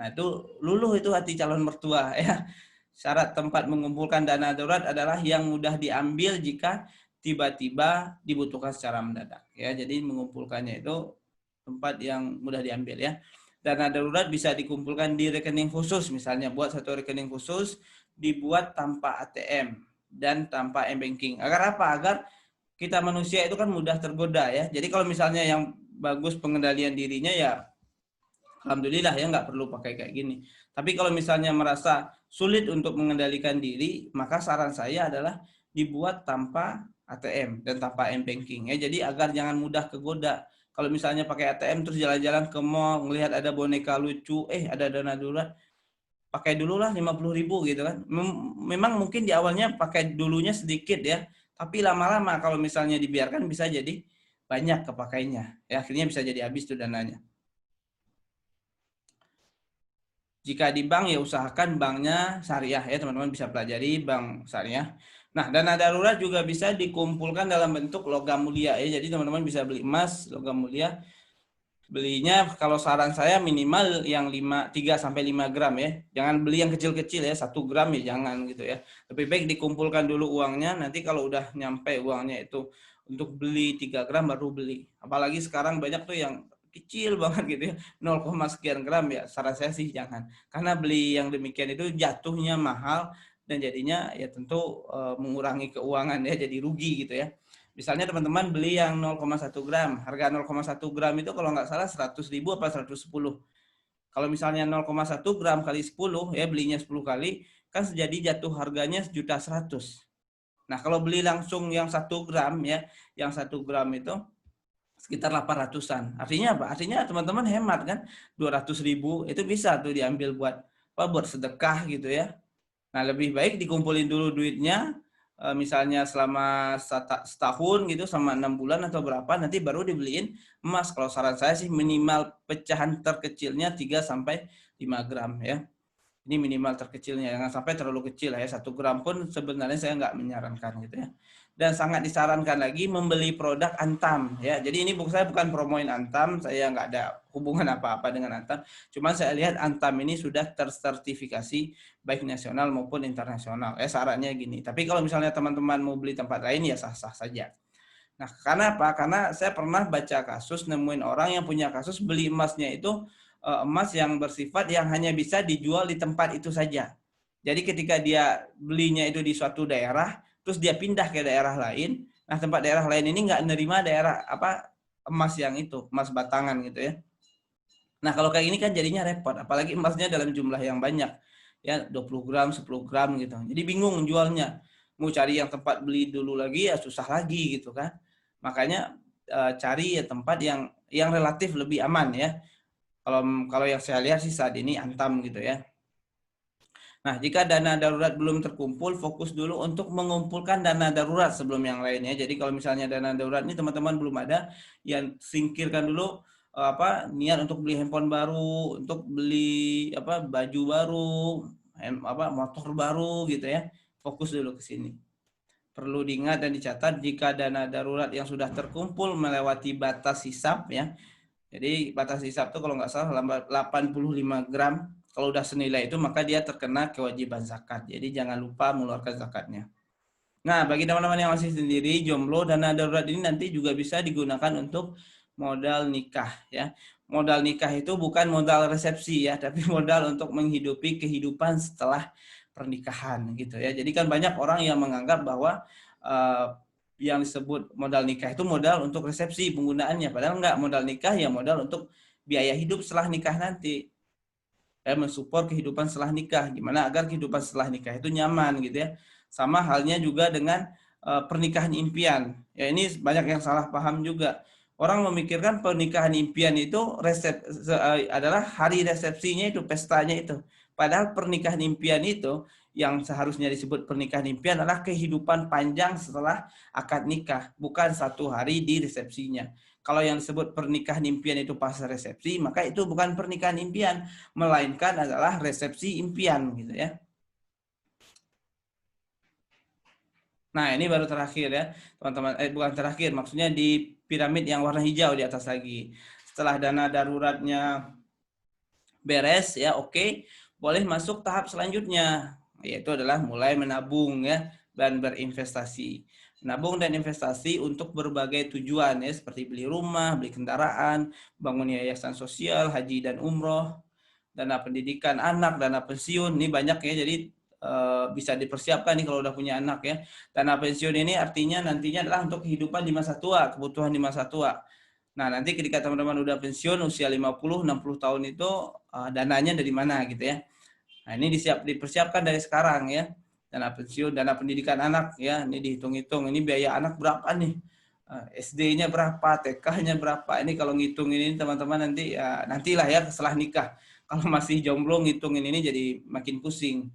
Nah itu luluh itu hati calon mertua ya. Syarat tempat mengumpulkan dana darurat adalah yang mudah diambil jika tiba-tiba dibutuhkan secara mendadak ya. Jadi mengumpulkannya itu tempat yang mudah diambil ya. Dana darurat bisa dikumpulkan di rekening khusus, misalnya buat satu rekening khusus dibuat tanpa ATM dan tanpa m-banking. Agar apa? Agar kita manusia itu kan mudah tergoda ya. Jadi kalau misalnya yang bagus pengendalian dirinya ya alhamdulillah ya nggak perlu pakai kayak gini. Tapi kalau misalnya merasa sulit untuk mengendalikan diri, maka saran saya adalah dibuat tanpa ATM dan tanpa m-banking ya. Jadi agar jangan mudah kegoda. Kalau misalnya pakai ATM terus jalan-jalan ke mall, melihat ada boneka lucu, ada dana darurat, pakai dulu lah 50.000 gitu kan. Memang mungkin di awalnya pakai dulunya sedikit ya, tapi lama-lama kalau misalnya dibiarkan bisa jadi banyak kepakainya. Ya, akhirnya bisa jadi habis tuh dananya. Jika di bank ya usahakan banknya syariah ya, teman-teman bisa pelajari bank syariah. Nah, dana darurat juga bisa dikumpulkan dalam bentuk logam mulia ya. Jadi teman-teman bisa beli emas logam mulia. Belinya kalau saran saya minimal yang 3 sampai 5 gram ya. Jangan beli yang kecil-kecil ya, 1 gram ya jangan gitu ya. Lebih baik dikumpulkan dulu uangnya, nanti kalau udah nyampe uangnya itu untuk beli 3 gram baru beli. Apalagi sekarang banyak tuh yang kecil banget gitu ya, 0, sekian gram ya. Saran saya sih jangan. Karena beli yang demikian itu jatuhnya mahal dan jadinya ya tentu mengurangi keuangan ya, jadi rugi gitu ya. Misalnya teman-teman beli yang 0,1 gram, harga 0,1 gram itu kalau nggak salah 100.000 apa 110. Kalau misalnya 0,1 gram kali 10 ya, belinya 10 kali, kan jadi jatuh harganya 1.100.000. Nah kalau beli langsung yang 1 gram ya, yang 1 gram itu sekitar 800-an. Artinya apa? Artinya teman-teman hemat kan, 200.000 itu bisa tuh diambil buat apa? Buat sedekah gitu ya. Nah, lebih baik dikumpulin dulu duitnya, misalnya selama setahun gitu, sama 6 bulan atau berapa, nanti baru dibeliin emas. Kalau saran saya sih minimal pecahan terkecilnya 3 sampai 5 gram ya. Ini minimal terkecilnya, jangan sampai terlalu kecil ya. 1 gram pun sebenarnya saya nggak menyarankan gitu ya. Dan sangat disarankan lagi membeli produk Antam ya. Jadi ini saya bukan promoin Antam, saya nggak ada hubungan apa-apa dengan Antam. Cuma saya lihat Antam ini sudah tersertifikasi baik nasional maupun internasional. Sarannya gini. Tapi kalau misalnya teman-teman mau beli tempat lain ya sah-sah saja. Nah, karena apa? Karena saya pernah baca kasus, nemuin orang yang punya kasus beli emasnya itu emas yang bersifat yang hanya bisa dijual di tempat itu saja. Jadi ketika dia belinya itu di suatu daerah, terus dia pindah ke daerah lain, nah tempat daerah lain ini nggak nerima daerah apa emas yang itu, emas batangan gitu ya. Nah kalau kayak ini kan jadinya repot, apalagi emasnya dalam jumlah yang banyak, ya 20 gram, 10 gram gitu. Jadi bingung jualnya, mau cari yang tempat beli dulu lagi ya susah lagi gitu kan. Makanya cari ya tempat yang relatif lebih aman ya. Kalau yang saya lihat sih saat ini Antam gitu ya. Nah, jika dana darurat belum terkumpul, fokus dulu untuk mengumpulkan dana darurat sebelum yang lainnya. Jadi kalau misalnya dana darurat ini teman-teman belum ada, yang singkirkan dulu niat untuk beli handphone baru, untuk beli baju baru, motor baru gitu ya. Fokus dulu ke sini. Perlu diingat dan dicatat jika dana darurat yang sudah terkumpul melewati batas hisap ya. Jadi batas hisap itu kalau nggak salah 85 gram. Kalau udah senilai itu maka dia terkena kewajiban zakat. Jadi jangan lupa mengeluarkan zakatnya. Nah, bagi teman-teman yang masih sendiri jomblo, dana darurat ini nanti juga bisa digunakan untuk modal nikah ya. Modal nikah itu bukan modal resepsi ya, tapi modal untuk menghidupi kehidupan setelah pernikahan gitu ya. Jadi kan banyak orang yang menganggap bahwa yang disebut modal nikah itu modal untuk resepsi penggunaannya, padahal enggak. Modal nikah ya modal untuk biaya hidup setelah nikah nanti, mensupport kehidupan setelah nikah, gimana agar kehidupan setelah nikah itu nyaman gitu ya. Sama halnya juga dengan pernikahan impian ya. Ini banyak yang salah paham juga. Orang memikirkan pernikahan impian itu adalah hari resepsinya itu, pestanya itu, padahal pernikahan impian itu yang seharusnya disebut pernikahan impian adalah kehidupan panjang setelah akad nikah, bukan 1 hari di resepsinya. Kalau yang disebut pernikahan impian itu pas resepsi, maka itu bukan pernikahan impian, melainkan adalah resepsi impian gitu ya. Nah, ini baru terakhir ya, teman-teman. Bukan terakhir, maksudnya di piramid yang warna hijau di atas lagi. Setelah dana daruratnya beres ya, oke, boleh masuk tahap selanjutnya, yaitu adalah mulai menabung ya dan berinvestasi. Menabung dan investasi untuk berbagai tujuan ya, seperti beli rumah, beli kendaraan, bangun yayasan sosial, haji dan umroh, dana pendidikan anak, dana pensiun. Ini banyak ya, jadi bisa dipersiapkan nih kalau udah punya anak ya. Dana pensiun ini artinya nantinya adalah untuk kehidupan di masa tua, kebutuhan di masa tua. Nah, nanti ketika teman-teman udah pensiun usia 50-60 tahun itu dananya dari mana gitu ya. Nah, ini dipersiapkan dari sekarang ya. Dana pensiun, dana pendidikan anak ya, ini dihitung-hitung. Ini biaya anak berapa nih? SD-nya berapa, TK-nya berapa. Ini kalau ngitungin ini teman-teman nanti ya nantilah ya setelah nikah. Kalau masih jomblo ngitungin ini jadi makin pusing.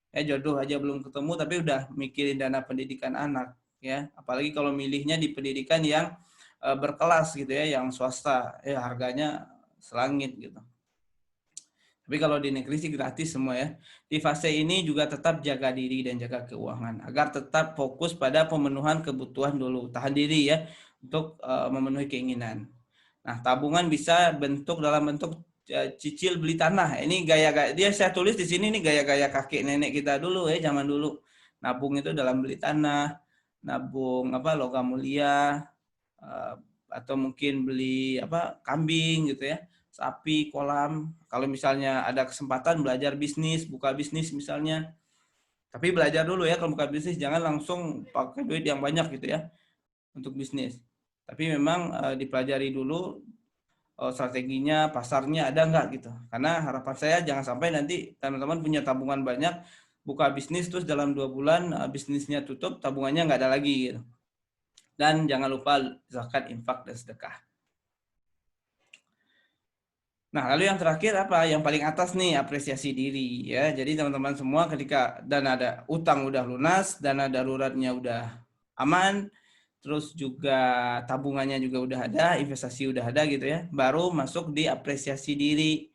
Ya jodoh aja belum ketemu tapi udah mikirin dana pendidikan anak ya. Apalagi kalau milihnya di pendidikan yang berkelas gitu ya, yang swasta ya harganya selangit gitu. Tapi kalau di negeri sih gratis semua ya. Di fase ini juga tetap jaga diri dan jaga keuangan agar tetap fokus pada pemenuhan kebutuhan dulu. Tahan diri ya untuk memenuhi keinginan. Nah, tabungan bisa dalam bentuk cicil beli tanah. Ini gaya-gaya dia saya tulis di sini nih gaya-gaya kakek nenek kita dulu ya, zaman dulu. Nabung itu dalam beli tanah, nabung logam mulia, atau mungkin beli kambing gitu ya, sapi, kolam. Kalau misalnya ada kesempatan belajar bisnis, buka bisnis misalnya. Tapi belajar dulu ya kalau buka bisnis, jangan langsung pakai duit yang banyak gitu ya untuk bisnis. Tapi memang dipelajari dulu strateginya, pasarnya ada nggak gitu. Karena harapan saya jangan sampai nanti teman-teman punya tabungan banyak, buka bisnis terus dalam 2 bulan bisnisnya tutup, tabungannya nggak ada lagi gitu. Dan jangan lupa zakat, infak, dan sedekah. Nah, lalu yang terakhir apa? Yang paling atas nih, apresiasi diri ya. Jadi teman-teman semua ketika dana ada utang udah lunas, dana daruratnya udah aman, terus juga tabungannya juga udah ada, investasi udah ada gitu ya. Baru masuk di apresiasi diri.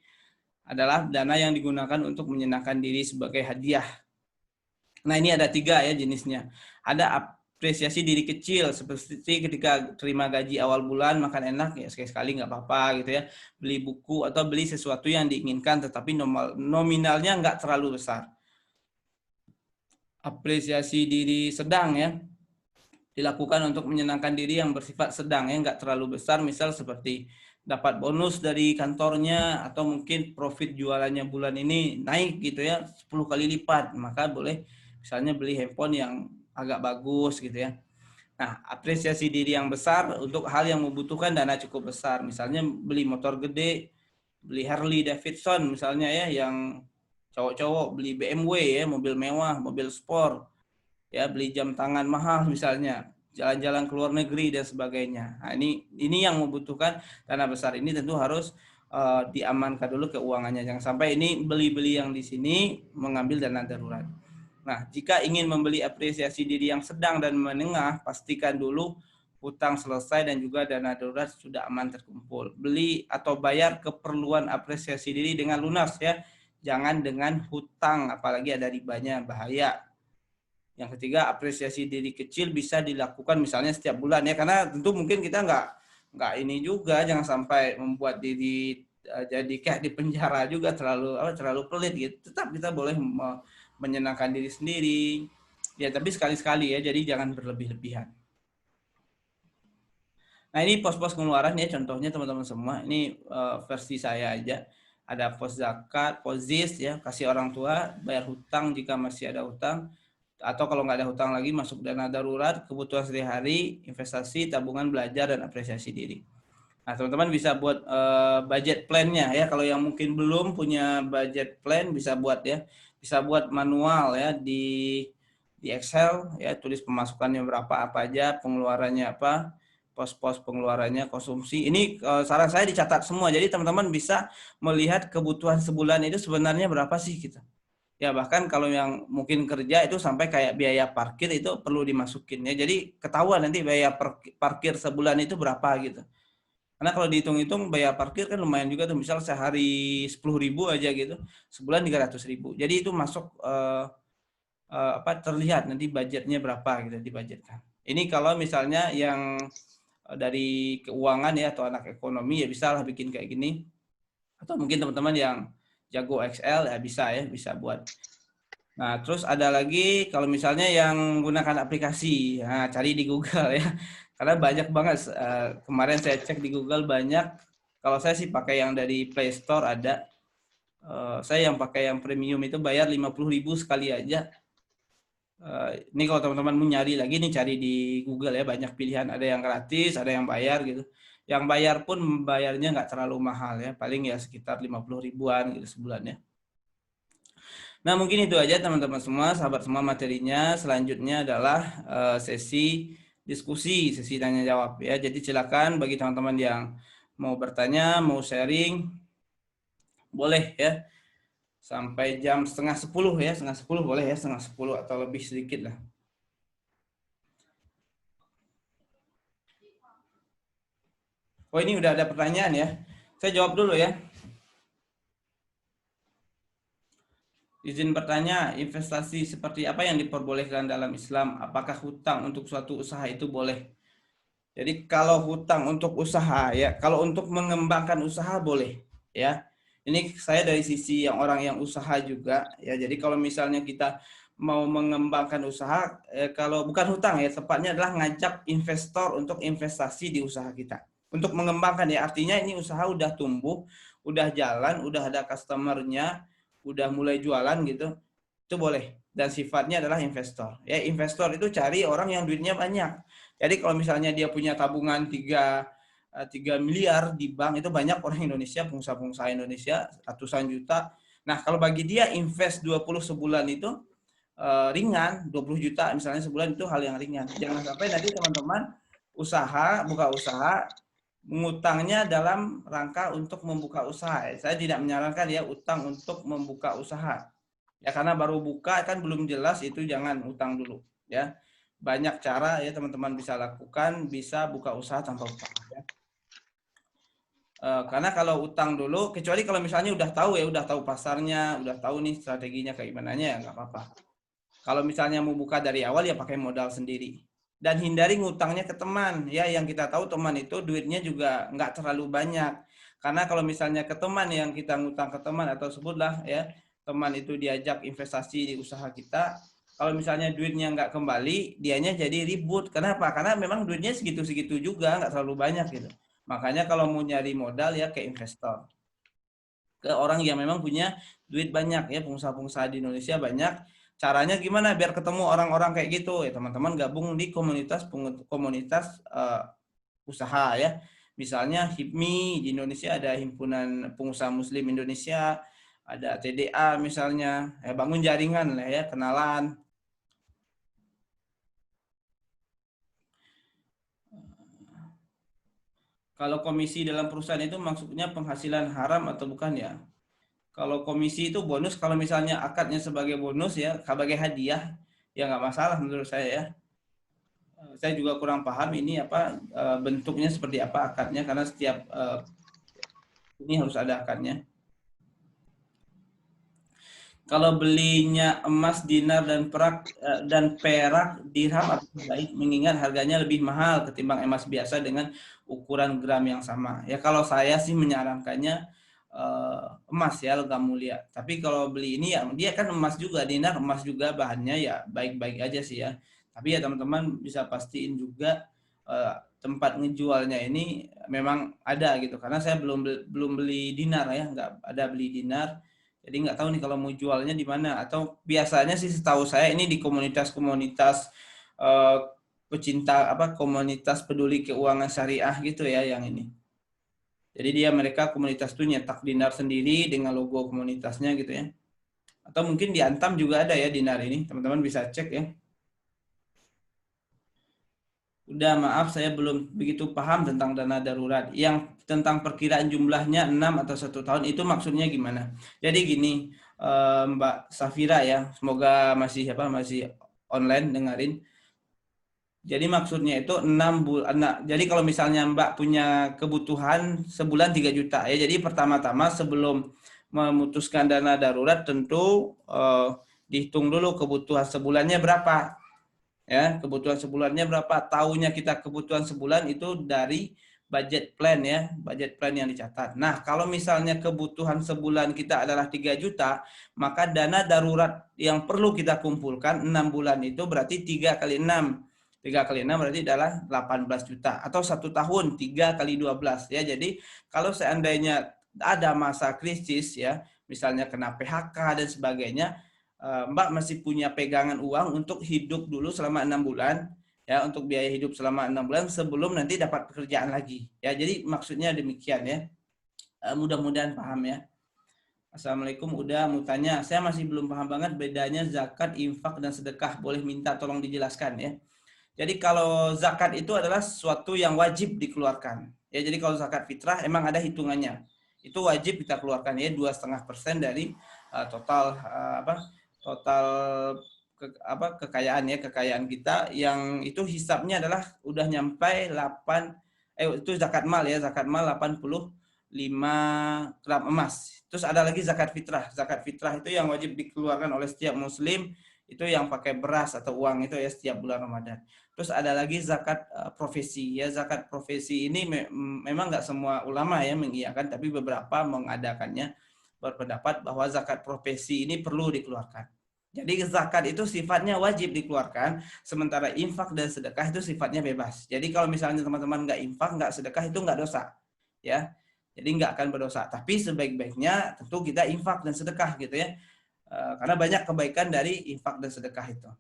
Adalah dana yang digunakan untuk menyenangkan diri sebagai hadiah. Nah, ini ada 3 ya jenisnya. Ada apresiasi diri kecil, seperti ketika terima gaji awal bulan, makan enak, ya sekali-sekali nggak apa-apa gitu ya. Beli buku atau beli sesuatu yang diinginkan, tetapi nominalnya nggak terlalu besar. Apresiasi diri sedang ya, dilakukan untuk menyenangkan diri yang bersifat sedang ya, nggak terlalu besar, misal seperti dapat bonus dari kantornya atau mungkin profit jualannya bulan ini naik gitu ya 10 kali lipat, maka boleh misalnya beli handphone yang agak bagus gitu ya. Nah, apresiasi diri yang besar untuk hal yang membutuhkan dana cukup besar, misalnya beli motor gede, beli Harley Davidson misalnya ya, yang cowok-cowok beli BMW ya, mobil mewah, mobil sport ya, beli jam tangan mahal misalnya, jalan-jalan ke luar negeri dan sebagainya. Nah, ini yang membutuhkan dana besar, ini tentu harus diamankan dulu keuangannya, jangan sampai ini beli-beli yang di sini mengambil dana darurat. Nah, jika ingin membeli apresiasi diri yang sedang dan menengah, pastikan dulu hutang selesai dan juga dana darurat sudah aman terkumpul. Beli atau bayar keperluan apresiasi diri dengan lunas ya, jangan dengan hutang, apalagi ada ribanya, bahaya. Yang ketiga, apresiasi diri kecil bisa dilakukan misalnya setiap bulan ya, karena tentu mungkin kita nggak ini juga, jangan sampai membuat diri jadi kayak di penjara juga, terlalu pelit gitu. Tetap kita boleh menyenangkan diri sendiri ya, tapi sekali-sekali ya, jadi jangan berlebih-lebihan. Nah, ini pos-pos pengeluaran ya, contohnya teman-teman semua, ini versi saya aja. Ada pos zakat, pos zis ya, kasih orang tua, bayar hutang jika masih ada hutang, atau kalau nggak ada hutang lagi masuk dana darurat, kebutuhan sehari-hari, investasi, tabungan, belajar, dan apresiasi diri. Nah, teman-teman bisa buat budget plan-nya ya. Kalau yang mungkin belum punya budget plan, bisa buat ya. Bisa buat manual ya di Excel ya, tulis pemasukannya berapa, apa aja, pengeluarannya apa, pos-pos pengeluarannya, konsumsi. Ini saran saya dicatat semua. Jadi teman-teman bisa melihat kebutuhan sebulan itu sebenarnya berapa sih kita. Ya, bahkan kalau yang mungkin kerja itu sampai kayak biaya parkir itu perlu dimasukin ya. Jadi ketahuan nanti biaya parkir sebulan itu berapa gitu. Karena kalau dihitung-hitung biaya parkir kan lumayan juga tuh, misal sehari 10.000 aja gitu, sebulan 300.000. Jadi itu masuk terlihat nanti budgetnya berapa gitu dibudgetkan. Ini kalau misalnya yang dari keuangan ya atau anak ekonomi ya bisa lah bikin kayak gini. Atau mungkin teman-teman yang jago Excel ya bisa buat. Nah, terus ada lagi kalau misalnya yang menggunakan aplikasi, nah, cari di Google ya. Karena banyak banget, kemarin saya cek di Google banyak, kalau saya sih pakai yang dari Play Store ada. Saya yang pakai yang premium itu bayar 50.000 sekali aja. Ini kalau teman-teman mau nyari lagi nih, cari di Google ya, banyak pilihan, ada yang gratis, ada yang bayar gitu. Yang bayar pun bayarnya nggak terlalu mahal ya, paling ya sekitar 50 ribuan gitu sebulan ya. Nah, mungkin itu aja teman-teman semua, sahabat semua materinya. Selanjutnya adalah sesi diskusi, sesi tanya jawab ya. Jadi silakan bagi teman-teman yang mau bertanya, mau sharing, boleh ya. Sampai jam 9:30 ya, 9:30 boleh ya, 9:30 atau lebih sedikit lah. Oh, ini udah ada pertanyaan ya. Saya jawab dulu ya. Izin bertanya, investasi seperti apa yang diperbolehkan dalam Islam? Apakah hutang untuk suatu usaha itu boleh? Jadi kalau hutang untuk usaha ya, kalau untuk mengembangkan usaha boleh ya. Ini saya dari sisi yang orang yang usaha juga ya. Jadi kalau misalnya kita mau mengembangkan usaha, kalau bukan hutang ya, tepatnya adalah ngajak investor untuk investasi di usaha kita. Untuk mengembangkan ya, artinya ini usaha udah tumbuh, udah jalan, udah ada customernya, udah mulai jualan gitu, itu boleh. Dan sifatnya adalah investor. Ya, investor itu cari orang yang duitnya banyak. Jadi kalau misalnya dia punya tabungan 3 miliar di bank, itu banyak orang Indonesia, pengusaha-pengusaha Indonesia ratusan juta. Nah, kalau bagi dia invest 20 sebulan itu ringan, 20 juta misalnya sebulan itu hal yang ringan. Jangan sampai nanti teman-teman buka usaha, ngutangnya dalam rangka untuk membuka usaha. Saya tidak menyarankan ya utang untuk membuka usaha. Ya karena baru buka kan belum jelas, itu jangan utang dulu ya. Banyak cara ya teman-teman bisa lakukan, bisa buka usaha tanpa utang ya. Karena kalau utang dulu, kecuali kalau misalnya udah tahu ya, udah tahu pasarnya, udah tahu nih strateginya kayak gimana ya nggak apa-apa. Kalau misalnya mau buka dari awal ya pakai modal sendiri. Dan hindari ngutangnya ke teman ya, yang kita tahu teman itu duitnya juga nggak terlalu banyak. Karena kalau misalnya ke teman, yang kita ngutang ke teman atau sebutlah ya, teman itu diajak investasi di usaha kita, kalau misalnya duitnya nggak kembali, dianya jadi ribut. Kenapa? Karena memang duitnya segitu-segitu juga, nggak terlalu banyak gitu. Makanya kalau mau nyari modal ya ke investor, ke orang yang memang punya duit banyak ya. Pengusaha-pengusaha di Indonesia banyak. Caranya gimana biar ketemu orang-orang kayak gitu ya, teman-teman gabung di komunitas usaha ya. Misalnya HIPMI di Indonesia, ada Himpunan Pengusaha Muslim Indonesia, ada TDA misalnya, ya bangun jaringan lah ya, kenalan. Kalau komisi dalam perusahaan itu maksudnya penghasilan haram atau bukan ya? Kalau komisi itu bonus, kalau misalnya akadnya sebagai bonus ya, sebagai hadiah, ya nggak masalah menurut saya ya. Saya juga kurang paham ini apa bentuknya seperti apa akadnya, karena setiap ini harus ada akadnya. Kalau belinya emas, dinar dan perak dirham, apa baik, mengingat harganya lebih mahal ketimbang emas biasa dengan ukuran gram yang sama. Ya kalau saya sih menyarankannya emas ya, logam mulia. Tapi kalau beli ini ya dia kan emas juga, dinar emas juga, bahannya ya baik-baik aja sih ya. Tapi ya teman-teman bisa pastiin juga tempat ngejualnya ini memang ada gitu. Karena saya belum beli dinar ya, nggak ada beli dinar. Jadi nggak tahu nih kalau mau jualnya di mana. Atau biasanya sih setahu saya ini di komunitas-komunitas eh, pecinta apa, komunitas peduli keuangan syariah gitu ya yang ini. Jadi mereka komunitas tuh nyetak dinar sendiri dengan logo komunitasnya gitu ya. Atau mungkin di Antam juga ada ya dinar ini. Teman-teman bisa cek ya. Udah, maaf saya belum begitu paham tentang dana darurat. Yang tentang perkiraan jumlahnya 6 atau 1 tahun itu maksudnya gimana? Jadi gini, Mbak Safira ya, semoga masih online dengerin. Jadi maksudnya itu 6 bulan. Nah, jadi kalau misalnya Mbak punya kebutuhan sebulan 3 juta ya. Jadi pertama-tama sebelum memutuskan dana darurat tentu dihitung dulu kebutuhan sebulannya berapa. Ya, kebutuhan sebulannya berapa? Tahunya kita kebutuhan sebulan itu dari budget plan ya, budget plan yang dicatat. Nah, kalau misalnya kebutuhan sebulan kita adalah 3 juta, maka dana darurat yang perlu kita kumpulkan 6 bulan itu berarti 3 kali 6. 3 kali 6 berarti adalah 18 juta. Atau 1 tahun, 3 kali 12 ya. Jadi, kalau seandainya ada masa krisis ya, misalnya kena PHK dan sebagainya, Mbak masih punya pegangan uang untuk hidup dulu selama 6 bulan ya, untuk biaya hidup selama 6 bulan sebelum nanti dapat pekerjaan lagi ya. Jadi maksudnya demikian ya. Mudah-mudahan paham ya. Assalamualaikum, udah mau tanya, saya masih belum paham banget bedanya zakat, infak dan sedekah, boleh minta tolong dijelaskan ya. Jadi kalau zakat itu adalah sesuatu yang wajib dikeluarkan ya. Jadi kalau zakat fitrah emang ada hitungannya, itu wajib kita keluarkan ya, 2,5% dari total total kekayaan kita, yang itu hisapnya adalah udah nyampe 8 itu zakat mal ya, zakat mal 85 gram emas. Terus ada lagi zakat fitrah. Zakat fitrah itu yang wajib dikeluarkan oleh setiap muslim, itu yang pakai beras atau uang itu ya setiap bulan Ramadan. Terus ada lagi zakat profesi ya. Zakat profesi ini memang nggak semua ulama ya mengiyakan, tapi beberapa mengadakannya, berpendapat bahwa zakat profesi ini perlu dikeluarkan. Jadi zakat itu sifatnya wajib dikeluarkan, sementara infak dan sedekah itu sifatnya bebas. Jadi kalau misalnya teman-teman nggak infak, nggak sedekah, itu nggak dosa, ya. Jadi nggak akan berdosa. Tapi sebaik-baiknya tentu kita infak dan sedekah gitu ya, karena banyak kebaikan dari infak dan sedekah itu.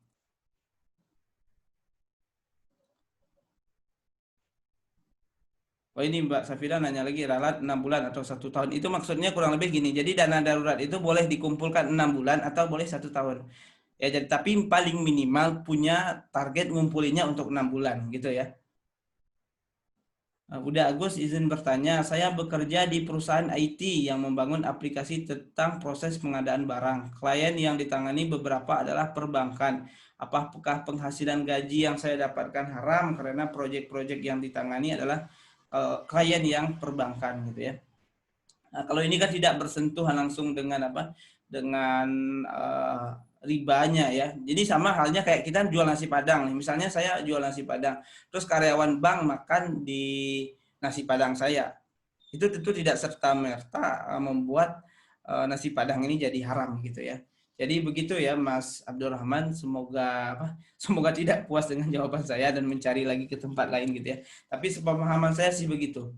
Oh ini Mbak Safira nanya lagi, ralat 6 bulan atau 1 tahun. Itu maksudnya kurang lebih gini. Jadi dana darurat itu boleh dikumpulkan 6 bulan atau boleh 1 tahun. Ya, jadi tapi paling minimal punya target ngumpulinnya untuk 6 bulan gitu ya. Udah Agus, izin bertanya, saya bekerja di perusahaan IT yang membangun aplikasi tentang proses pengadaan barang. Klien yang ditangani beberapa adalah perbankan. Apakah penghasilan gaji yang saya dapatkan haram karena proyek-proyek yang ditangani adalah klien yang perbankan gitu ya. Nah, kalau ini kan tidak bersentuhan langsung dengan apa? Dengan ribanya ya. Jadi sama halnya kayak kita jual nasi Padang. Misalnya saya jual nasi Padang, terus karyawan bank makan di nasi Padang saya. Itu tentu tidak serta merta membuat nasi Padang ini jadi haram gitu ya. Jadi begitu ya Mas Abdurrahman, semoga semoga tidak puas dengan jawaban saya dan mencari lagi ke tempat lain gitu ya. Tapi sepemahaman saya sih begitu.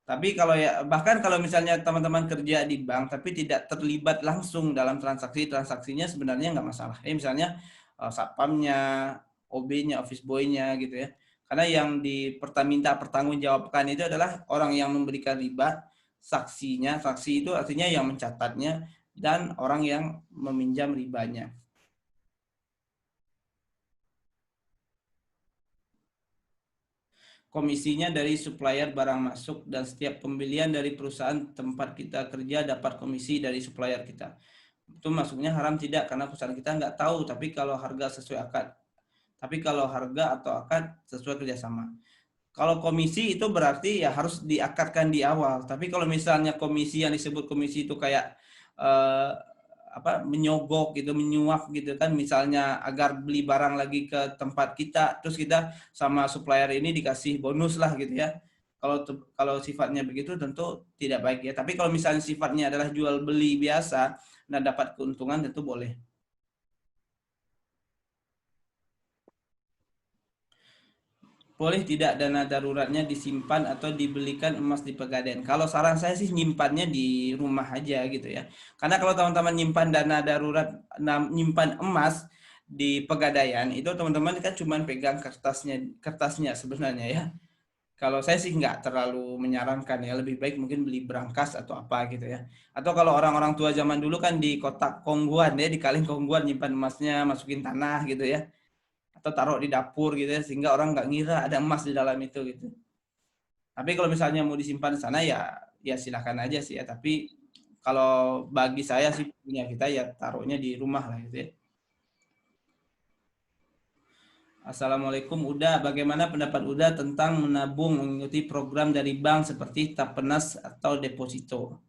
Tapi kalau ya bahkan kalau misalnya teman-teman kerja di bank tapi tidak terlibat langsung dalam transaksinya sebenarnya nggak masalah. Misalnya satpamnya, OB-nya, office boy-nya gitu ya. Karena yang minta pertanggungjawabkan itu adalah orang yang memberikan riba, saksinya, saksi itu artinya yang mencatatnya dan orang yang meminjam ribanya. Komisinya dari supplier barang masuk dan setiap pembelian dari perusahaan tempat kita kerja dapat komisi dari supplier kita. Itu masuknya haram tidak karena perusahaan kita nggak tahu, tapi kalau harga sesuai akad. Tapi kalau harga atau akad sesuai kerjasama. Kalau komisi itu berarti ya harus diakadkan di awal. Tapi kalau misalnya komisi yang disebut komisi itu kayak eh, menyogok gitu, menyuap gitu kan, misalnya agar beli barang lagi ke tempat kita, terus kita sama supplier ini dikasih bonus lah gitu ya. Kalau sifatnya begitu tentu tidak baik ya. Tapi kalau misalnya sifatnya adalah jual beli biasa, nah dapat keuntungan tentu boleh. Boleh tidak dana daruratnya disimpan atau dibelikan emas di Pegadaian? Kalau saran saya sih nyimpannya di rumah aja gitu ya. Karena kalau teman-teman nyimpan dana darurat, nyimpan emas di Pegadaian, itu teman-teman kan cuma pegang kertasnya sebenarnya ya. Kalau saya sih nggak terlalu menyarankan ya, lebih baik mungkin beli berangkas atau apa gitu ya. Atau kalau orang-orang tua zaman dulu kan di kotak kongguan ya, di kaleng kongguan nyimpan emasnya, masukin tanah gitu ya, atau taruh di dapur gitu ya, sehingga orang nggak ngira ada emas di dalam itu gitu. Tapi kalau misalnya mau disimpan di sana ya silakan aja sih ya. Tapi kalau bagi saya sih punya kita ya taruhnya di rumah lah gitu ya. Assalamualaikum Uda, bagaimana pendapat Uda tentang menabung mengikuti program dari bank seperti Tapenas atau deposito?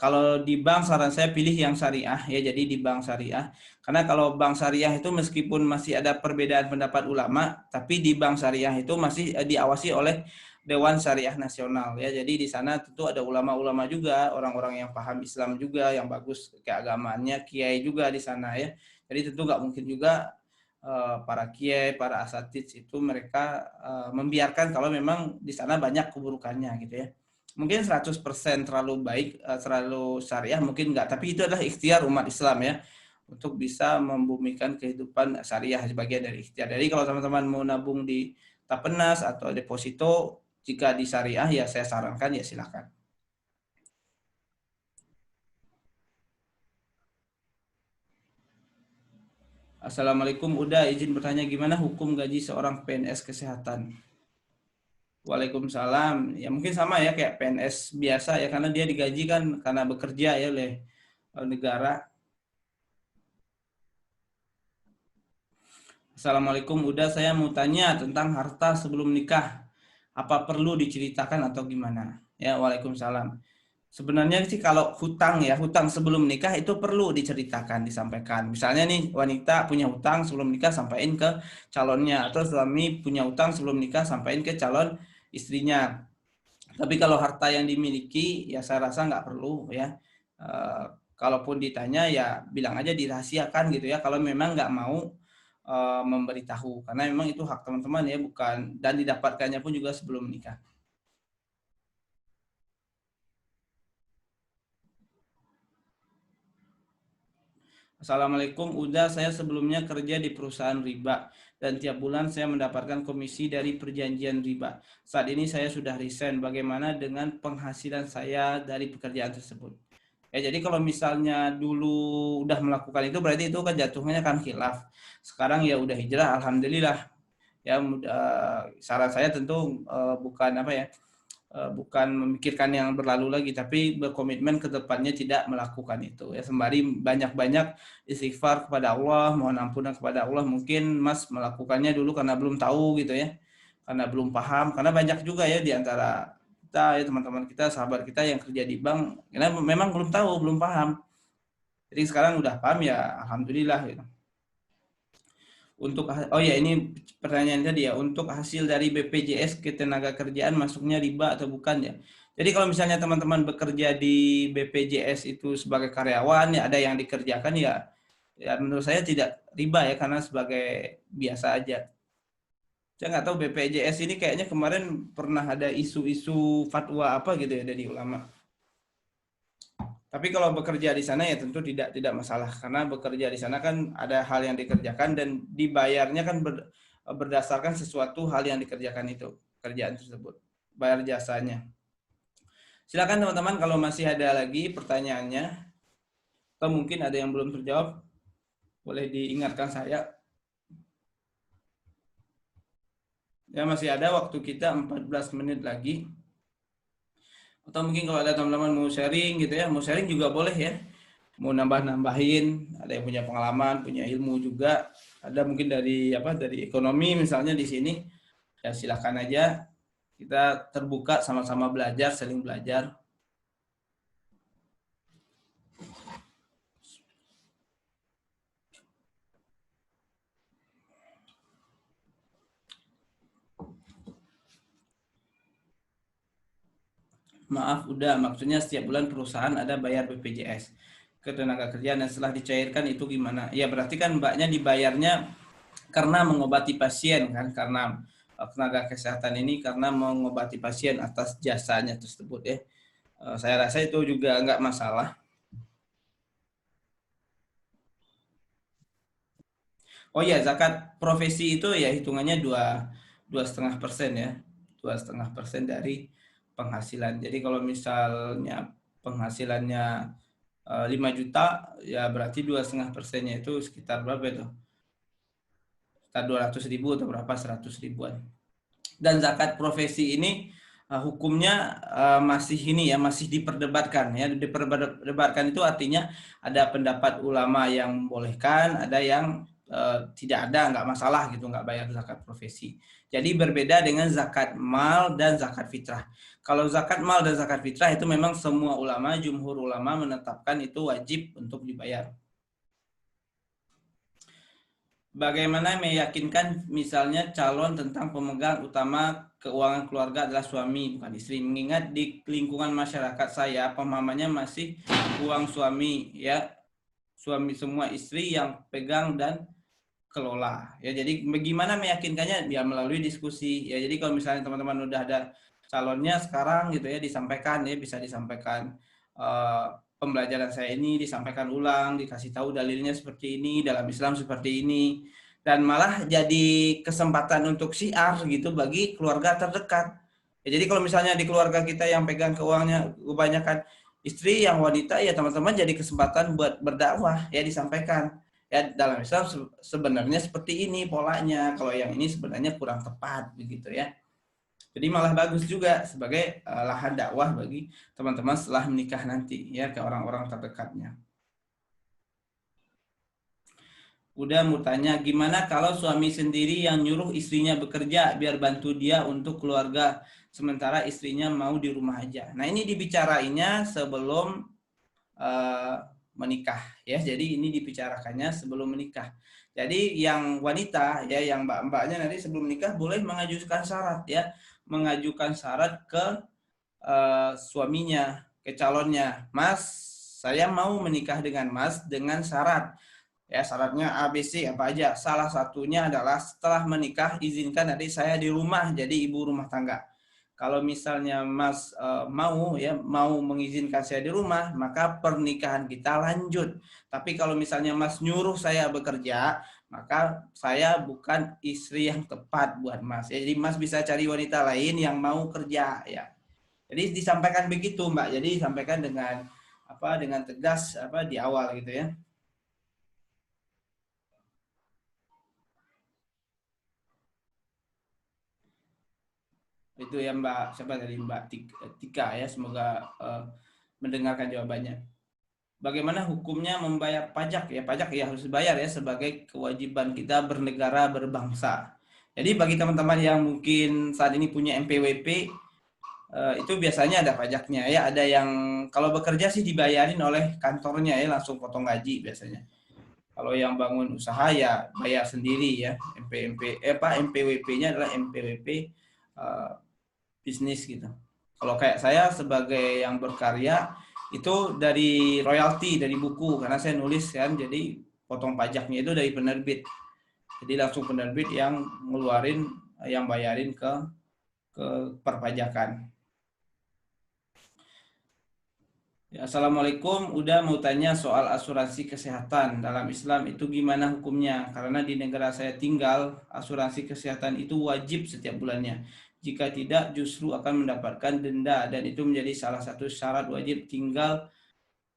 Kalau di bank saran saya pilih yang syariah ya, jadi di bank syariah. Karena kalau bank syariah itu meskipun masih ada perbedaan pendapat ulama, tapi di bank syariah itu masih diawasi oleh Dewan Syariah Nasional ya. Jadi di sana tentu ada ulama-ulama juga, orang-orang yang paham Islam juga, yang bagus keagamaannya, kiai juga di sana ya. Jadi tentu nggak mungkin juga para kiai, para asatidz itu mereka membiarkan kalau memang di sana banyak keburukannya gitu ya. Mungkin 100% terlalu baik, terlalu syariah mungkin enggak, tapi itu adalah ikhtiar umat Islam ya untuk bisa membumikan kehidupan syariah sebagai dari ikhtiar. Jadi kalau teman-teman mau nabung di Tapenas atau deposito jika di syariah ya saya sarankan ya silakan. Assalamualaikum, udah izin bertanya gimana hukum gaji seorang PNS kesehatan? Waalaikumsalam. Ya mungkin sama ya kayak PNS biasa ya karena dia digaji kan karena bekerja ya oleh negara. Assalamualaikum, udah saya mau tanya tentang harta sebelum nikah. Apa perlu diceritakan atau gimana? Ya, Waalaikumsalam. Sebenarnya sih kalau hutang ya, hutang sebelum nikah itu perlu diceritakan, disampaikan. Misalnya nih wanita punya hutang sebelum nikah sampaikan ke calonnya, atau suami punya hutang sebelum nikah sampaikan ke calon istrinya. Tapi kalau harta yang dimiliki ya saya rasa nggak perlu ya. Eh, Kalaupun ditanya ya bilang aja dirahasiakan gitu ya. Kalau memang nggak mau memberitahu, karena memang itu hak teman-teman ya, bukan, dan didapatkannya pun juga sebelum menikah. Assalamualaikum, udah saya sebelumnya kerja di perusahaan riba dan tiap bulan saya mendapatkan komisi dari perjanjian riba. Saat ini saya sudah resign. Bagaimana dengan penghasilan saya dari pekerjaan tersebut? Ya, jadi kalau misalnya dulu udah melakukan itu berarti itu kan jatuhnya kan khilaf. Sekarang ya udah hijrah, alhamdulillah. Ya, saran saya tentu bukan apa ya, bukan memikirkan yang berlalu lagi, tapi berkomitmen ke depannya tidak melakukan itu. Ya, sembari banyak-banyak istighfar kepada Allah, mohon ampunan kepada Allah. Mungkin Mas melakukannya dulu karena belum tahu gitu ya, karena belum paham. Karena banyak juga ya di antara kita, ya teman-teman kita, sahabat kita yang kerja di bank, karena memang belum tahu, belum paham. Jadi sekarang udah paham ya, alhamdulillah gitu. Ini pertanyaan tadi ya, untuk hasil dari BPJS Ketenagakerjaan masuknya riba atau bukan ya. Jadi kalau misalnya teman-teman bekerja di BPJS itu sebagai karyawan ya, ada yang dikerjakan ya, ya menurut saya tidak riba ya, karena sebagai biasa aja. Saya nggak tahu BPJS ini kayaknya kemarin pernah ada isu-isu fatwa apa gitu ya dari ulama. Tapi kalau bekerja di sana ya tentu tidak masalah, karena bekerja di sana kan ada hal yang dikerjakan dan dibayarnya kan berdasarkan sesuatu hal yang dikerjakan itu, kerjaan tersebut, bayar jasanya. Silakan teman-teman kalau masih ada lagi pertanyaannya atau mungkin ada yang belum terjawab, boleh diingatkan saya. Ya, masih ada waktu kita 14 menit lagi. Atau mungkin kalau ada teman-teman mau sharing gitu ya, mau sharing juga boleh ya. Mau nambah-nambahin, ada yang punya pengalaman, punya ilmu juga, ada mungkin dari ekonomi misalnya di sini, ya silakan aja, kita terbuka sama-sama belajar, saling belajar. Maaf, udah, maksudnya setiap bulan perusahaan ada bayar BPJS Ketenagakerjaan, dan setelah dicairkan itu gimana? Ya berarti kan mbaknya dibayarnya karena mengobati pasien kan, karena tenaga kesehatan ini karena mengobati pasien atas jasanya tersebut ya. Saya rasa itu juga nggak masalah. Oh ya, zakat profesi itu ya hitungannya 2,5% ya, 2,5% dari penghasilan. Jadi kalau misalnya penghasilannya 5 juta, ya berarti 2,5%-nya itu sekitar berapa itu? Sekitar 200.000 atau berapa, 100 ribuan. Dan zakat profesi ini hukumnya masih ini ya, masih diperdebatkan ya. Diperdebatkan itu artinya ada pendapat ulama yang membolehkan, ada yang tidak ada, nggak masalah gitu, nggak bayar zakat profesi. Jadi berbeda dengan zakat mal dan zakat fitrah. Kalau zakat mal dan zakat fitrah itu memang semua ulama, jumhur ulama menetapkan itu wajib untuk dibayar. Bagaimana meyakinkan misalnya calon tentang pemegang utama keuangan keluarga adalah suami bukan istri, mengingat di lingkungan masyarakat saya pemahamannya masih uang suami ya, suami semua, istri yang pegang dan kelola ya. Jadi bagaimana meyakinkannya ya, melalui diskusi ya. Jadi kalau misalnya teman-teman udah ada calonnya sekarang gitu ya, disampaikan ya, bisa disampaikan pembelajaran saya ini, disampaikan ulang, dikasih tahu dalilnya seperti ini, dalam Islam seperti ini, dan malah jadi kesempatan untuk syiar gitu bagi keluarga terdekat. Ya, jadi kalau misalnya di keluarga kita yang pegang keuangannya kebanyakan istri yang wanita, ya teman-teman jadi kesempatan buat berdakwah ya, disampaikan ya dalam Islam sebenarnya seperti ini polanya, kalau yang ini sebenarnya kurang tepat begitu ya. Jadi malah bagus juga sebagai lahan dakwah bagi teman-teman setelah menikah nanti ya, ke orang-orang terdekatnya. Udah mau tanya, gimana kalau suami sendiri yang nyuruh istrinya bekerja biar bantu dia untuk keluarga, sementara istrinya mau di rumah aja. Nah ini dibicarainnya sebelum uh, menikah ya. Jadi ini dibicarakannya sebelum menikah. Jadi yang wanita ya, yang mbak-mbaknya nanti sebelum menikah boleh mengajukan syarat ya, mengajukan syarat ke suaminya, ke calonnya. Mas, saya mau menikah dengan Mas dengan syarat. Ya, syaratnya A, B, C apa aja. Salah satunya adalah setelah menikah izinkan nanti saya di rumah jadi ibu rumah tangga. Kalau misalnya Mas mau mengizinkan saya di rumah, maka pernikahan kita lanjut. Tapi kalau misalnya Mas nyuruh saya bekerja, maka saya bukan istri yang tepat buat Mas. Jadi Mas bisa cari wanita lain yang mau kerja ya. Jadi disampaikan begitu, Mbak. Jadi disampaikan dengan tegas di awal gitu ya. Itu ya Mbak, siapa tadi Mbak Tika ya, semoga mendengarkan jawabannya. Bagaimana hukumnya membayar pajak ya? Pajak ya harus dibayar ya sebagai kewajiban kita bernegara berbangsa. Jadi bagi teman-teman yang mungkin saat ini punya MPWP, itu biasanya ada pajaknya ya. Ada yang kalau bekerja sih dibayarin oleh kantornya ya, langsung potong gaji biasanya. Kalau yang bangun usaha ya bayar sendiri ya. MPWP-nya adalah MPWP bisnis gitu. Kalau kayak saya sebagai yang berkarya itu dari royalti dari buku karena saya nulis kan, jadi potong pajaknya itu dari penerbit. Jadi langsung penerbit yang ngeluarin, yang bayarin ke perpajakan. Ya, Assalamualaikum, udah mau tanya soal asuransi kesehatan dalam Islam itu gimana hukumnya? Karena di negara saya tinggal, asuransi kesehatan itu wajib setiap bulannya. Jika tidak, justru akan mendapatkan denda dan itu menjadi salah satu syarat wajib tinggal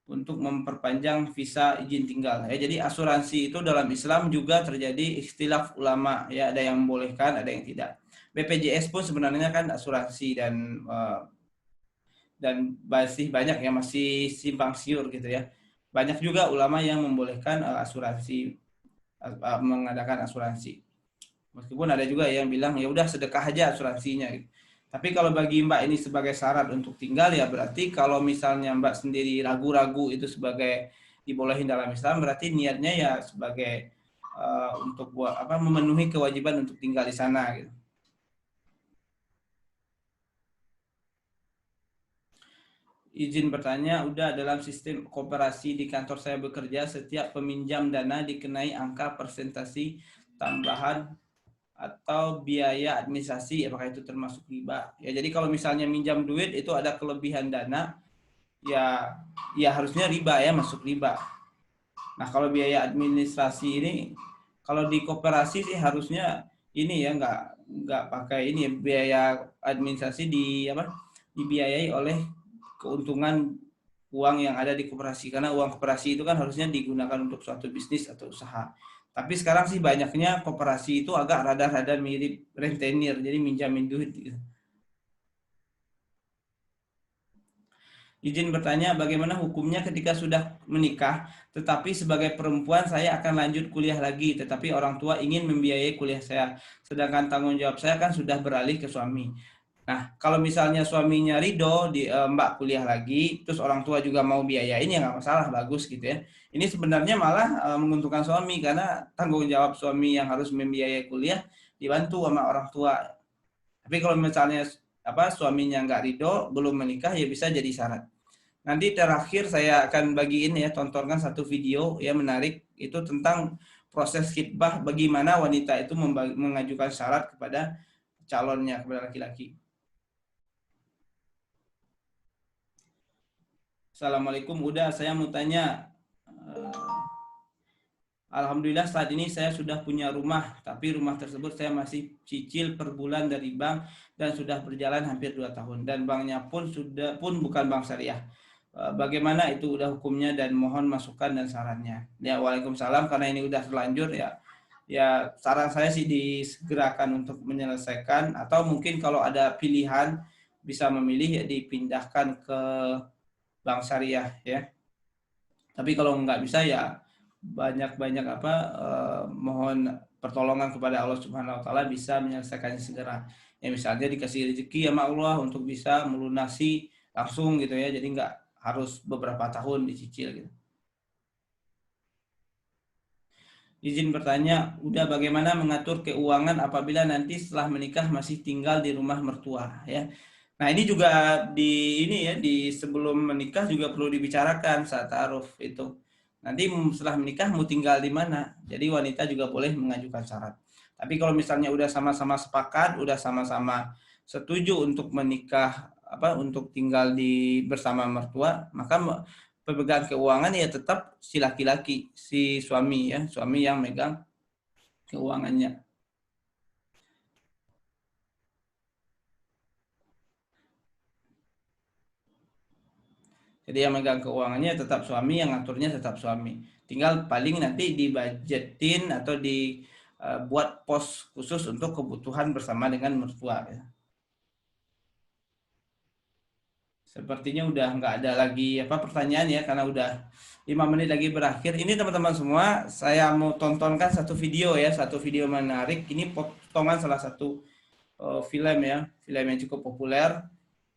untuk memperpanjang visa izin tinggal. Ya, jadi asuransi itu dalam Islam juga terjadi ikhtilaf ulama. Ya, ada yang membolehkan, ada yang tidak. BPJS pun sebenarnya kan asuransi dan masih banyak ya, masih simpang siur gitu ya. Banyak juga ulama yang membolehkan asuransi, mengadakan asuransi. Meskipun ada juga yang bilang ya udah sedekah aja asuransinya gitu. Tapi kalau bagi Mbak ini sebagai syarat untuk tinggal ya berarti kalau misalnya Mbak sendiri ragu-ragu itu sebagai dibolehin dalam Islam, berarti niatnya ya sebagai untuk buat apa, memenuhi kewajiban untuk tinggal di sana gitu. Izin bertanya, udah dalam sistem koperasi di kantor saya bekerja, setiap peminjam dana dikenai angka persentasi tambahan atau biaya administrasi, apakah itu termasuk riba? Ya, jadi kalau misalnya minjam duit itu ada kelebihan dana, ya ya harusnya riba ya, masuk riba. Nah, kalau biaya administrasi ini, kalau di koperasi sih harusnya ini ya nggak pakai ini ya, biaya administrasi di apa? Dibiayai oleh keuntungan uang yang ada di koperasi, karena uang koperasi itu kan harusnya digunakan untuk suatu bisnis atau usaha. Tapi sekarang sih banyaknya koperasi itu agak rada-rada mirip rentenir, jadi minjamin duit gitu. Izin bertanya, bagaimana hukumnya ketika sudah menikah, tetapi sebagai perempuan saya akan lanjut kuliah lagi, tetapi orang tua ingin membiayai kuliah saya, sedangkan tanggung jawab saya kan sudah beralih ke suami. Nah, kalau misalnya suaminya ridho di Mbak kuliah lagi, terus orang tua juga mau biayain ya nggak masalah, bagus gitu ya. Ini sebenarnya malah menguntungkan suami karena tanggung jawab suami yang harus membiayai kuliah dibantu sama orang tua. Tapi kalau misalnya apa suaminya nggak ridho, belum menikah ya bisa jadi syarat. Nanti terakhir saya akan bagiin ya, tontonkan satu video ya menarik itu tentang proses khitbah, bagaimana wanita itu mengajukan syarat kepada calonnya, kepada laki-laki. Assalamualaikum, udah saya mau tanya. Alhamdulillah saat ini saya sudah punya rumah, tapi rumah tersebut saya masih cicil per bulan dari bank dan sudah berjalan hampir 2 tahun dan banknya pun bukan bank syariah. Bagaimana itu udah hukumnya dan mohon masukan dan sarannya. Ya, Waalaikumsalam, karena ini udah terlanjur ya. Ya, saran saya sih disegerakan untuk menyelesaikan, atau mungkin kalau ada pilihan bisa memilih ya dipindahkan ke bank syariah ya. Tapi kalau nggak bisa ya banyak-banyak mohon pertolongan kepada Allah Subhanahu wa taala bisa menyelesaikannya segera. Ya misalnya dikasih rezeki sama Allah untuk bisa melunasi langsung gitu ya. Jadi nggak harus beberapa tahun dicicil gitu. Izin bertanya, udah bagaimana mengatur keuangan apabila nanti setelah menikah masih tinggal di rumah mertua ya. Nah, ini juga di sebelum menikah juga perlu dibicarakan saat ta'aruf itu. Nanti setelah menikah mau tinggal di mana. Jadi wanita juga boleh mengajukan syarat. Tapi kalau misalnya udah sama-sama sepakat, udah sama-sama setuju untuk menikah untuk tinggal bersama mertua, maka pemegang keuangan ya tetap si laki-laki, si suami ya, suami yang megang keuangannya. Jadi yang megang keuangannya tetap suami, yang ngaturnya tetap suami. Tinggal paling nanti dibudgetin atau dibuat pos khusus untuk kebutuhan bersama dengan mertua. Ya. Sepertinya udah nggak ada lagi pertanyaan ya, karena udah 5 menit lagi berakhir. Ini teman-teman semua, saya mau tontonkan satu video ya, satu video menarik. Ini potongan salah satu film ya, film yang cukup populer.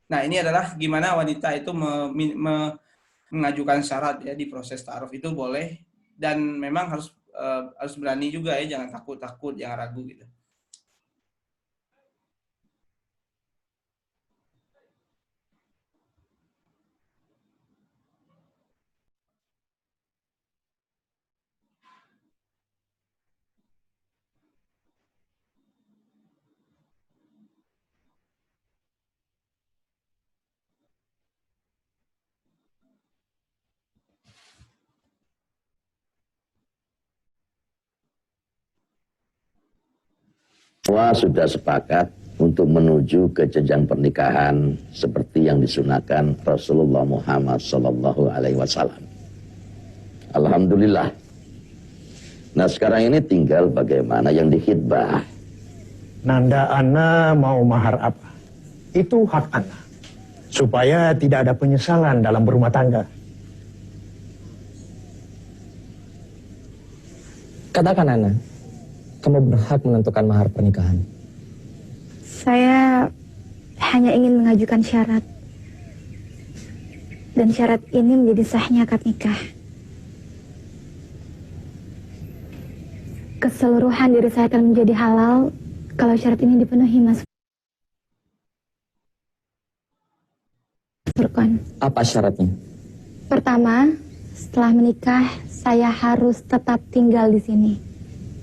Nah, ini adalah gimana wanita itu mengajukan syarat ya di proses ta'aruf itu boleh, dan memang harus berani juga ya, jangan takut-takut, jangan ragu gitu. Semua sudah sepakat untuk menuju ke jenjang pernikahan seperti yang disunahkan Rasulullah Muhammad SAW. Alhamdulillah. Nah sekarang ini tinggal bagaimana yang dikhitbah. Nanda ana mau mahar apa? Itu hak ana. Supaya tidak ada penyesalan dalam berumah tangga. Katakan Ana, kamu berhak menentukan mahar pernikahan. Saya hanya ingin mengajukan syarat. Dan syarat ini menjadi sahnya akad nikah. Keseluruhan diri saya akan menjadi halal kalau syarat ini dipenuhi, Mas Furqan. Apa syaratnya? Pertama, setelah menikah, saya harus tetap tinggal di sini,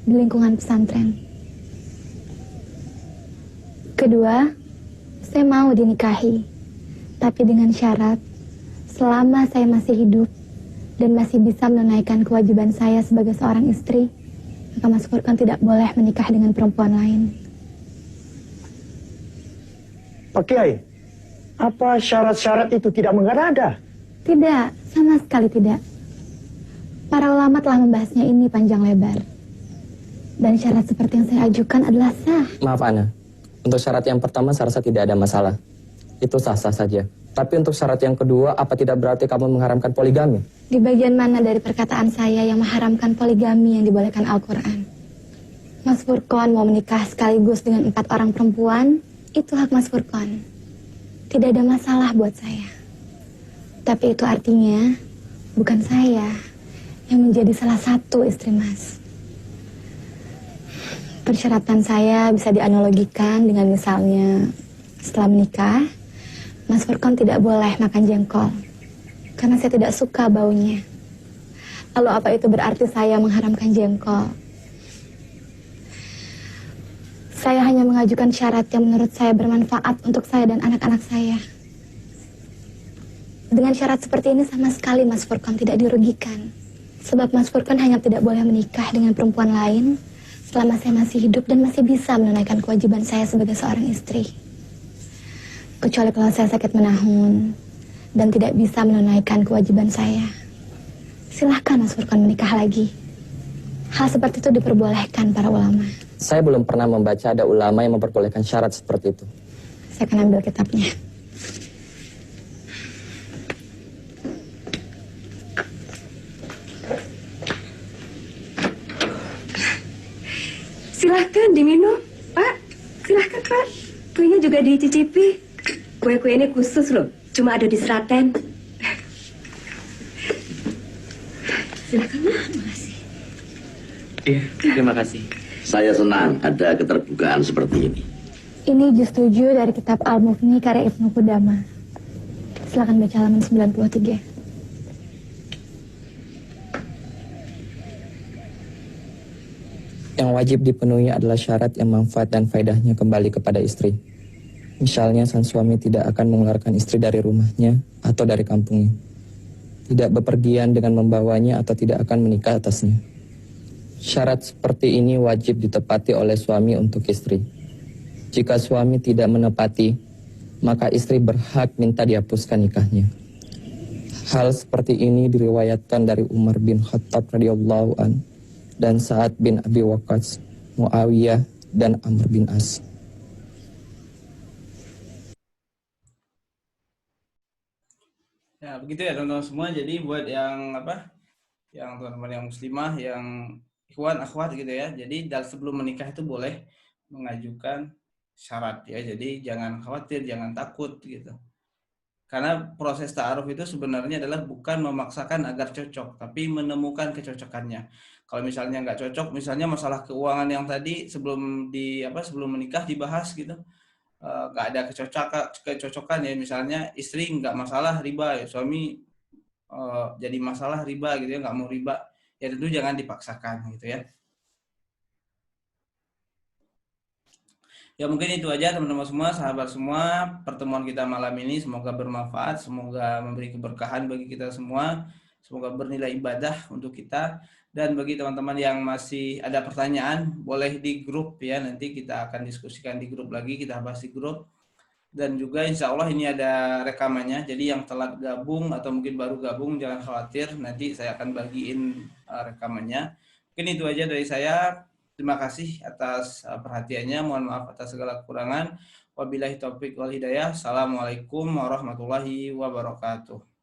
di lingkungan pesantren. Kedua, saya mau dinikahi, tapi dengan syarat selama saya masih hidup dan masih bisa menunaikan kewajiban saya sebagai seorang istri, maka Mas Furqan tidak boleh menikah dengan perempuan lain. Pak Kiai, apa syarat-syarat itu tidak mengada-ada? Tidak, sama sekali tidak. Para ulama telah membahasnya ini panjang lebar. Dan syarat seperti yang saya ajukan adalah sah. Maaf Ana, untuk syarat yang pertama saya rasa tidak ada masalah. Itu sah-sah saja. Tapi untuk syarat yang kedua, apa tidak berarti kamu mengharamkan poligami? Di bagian mana dari perkataan saya yang mengharamkan poligami yang dibolehkan Al-Quran? Mas Furqan mau menikah sekaligus dengan 4 orang perempuan, itu hak Mas Furqan. Tidak ada masalah buat saya. Tapi itu artinya bukan saya yang menjadi salah satu istri Mas. Persyaratan saya bisa dianalogikan dengan misalnya setelah menikah, Mas Furqan tidak boleh makan jengkol karena saya tidak suka baunya. Lalu apa itu berarti saya mengharamkan jengkol? Saya hanya mengajukan syarat yang menurut saya bermanfaat untuk saya dan anak-anak saya. Dengan syarat seperti ini sama sekali Mas Furqan tidak dirugikan. Sebab Mas Furqan hanya tidak boleh menikah dengan perempuan lain selama saya masih hidup dan masih bisa menunaikan kewajiban saya sebagai seorang istri. Kecuali kalau saya sakit menahun dan tidak bisa menunaikan kewajiban saya. Silahkan Mas Furqan menikah lagi. Hal seperti itu diperbolehkan para ulama. Saya belum pernah membaca ada ulama yang memperbolehkan syarat seperti itu. Saya akan ambil kitabnya. Silahkan diminum, Pak. Silahkan, Pak. Kuenya juga dicicipi. Kue-kue ini khusus loh, cuma ada di Seraten. Silahkan, Pak. Makasih. Iya, terima kasih. Saya senang ada keterbukaan seperti ini. Ini juz 7 dari kitab Al-Mughni karya Ibnu Qudamah. Silakan baca halaman 93. Yang wajib dipenuhi adalah syarat yang manfaat dan faedahnya kembali kepada istri. Misalnya sang suami tidak akan mengeluarkan istri dari rumahnya atau dari kampungnya. Tidak bepergian dengan membawanya atau tidak akan menikah atasnya. Syarat seperti ini wajib ditepati oleh suami untuk istri. Jika suami tidak menepati, maka istri berhak minta dihapuskan nikahnya. Hal seperti ini diriwayatkan dari Umar bin Khattab radhiyallahu an dan Sa'ad bin Abi Waqqas, Muawiyah dan Amr bin As. Ya, begitu ya teman-teman semua. Jadi buat yang apa? Yang teman-teman yang muslimah, yang ikhwan, akhwat gitu ya. Jadi sebelum menikah itu boleh mengajukan syarat ya. Jadi jangan khawatir, jangan takut gitu. Karena proses ta'aruf itu sebenarnya adalah bukan memaksakan agar cocok, tapi menemukan kecocokannya. Kalau misalnya nggak cocok, misalnya masalah keuangan yang tadi sebelum menikah dibahas gitu, nggak ada kecocokan ya, misalnya istri nggak masalah riba, ya, suami jadi masalah riba gitu ya, nggak mau riba, ya tentu jangan dipaksakan gitu ya. Ya mungkin itu aja teman-teman semua, sahabat semua, pertemuan kita malam ini semoga bermanfaat, semoga memberi keberkahan bagi kita semua, semoga bernilai ibadah untuk kita. Dan bagi teman-teman yang masih ada pertanyaan, boleh di grup ya, nanti kita akan diskusikan di grup lagi, kita bahas di grup. Dan juga insya Allah ini ada rekamannya, jadi yang telat gabung atau mungkin baru gabung jangan khawatir, nanti saya akan bagiin rekamannya. Mungkin itu aja dari saya. Terima kasih atas perhatiannya. Mohon maaf atas segala kekurangan. Wabillahi taufiq wal hidayah. Assalamualaikum warahmatullahi wabarakatuh.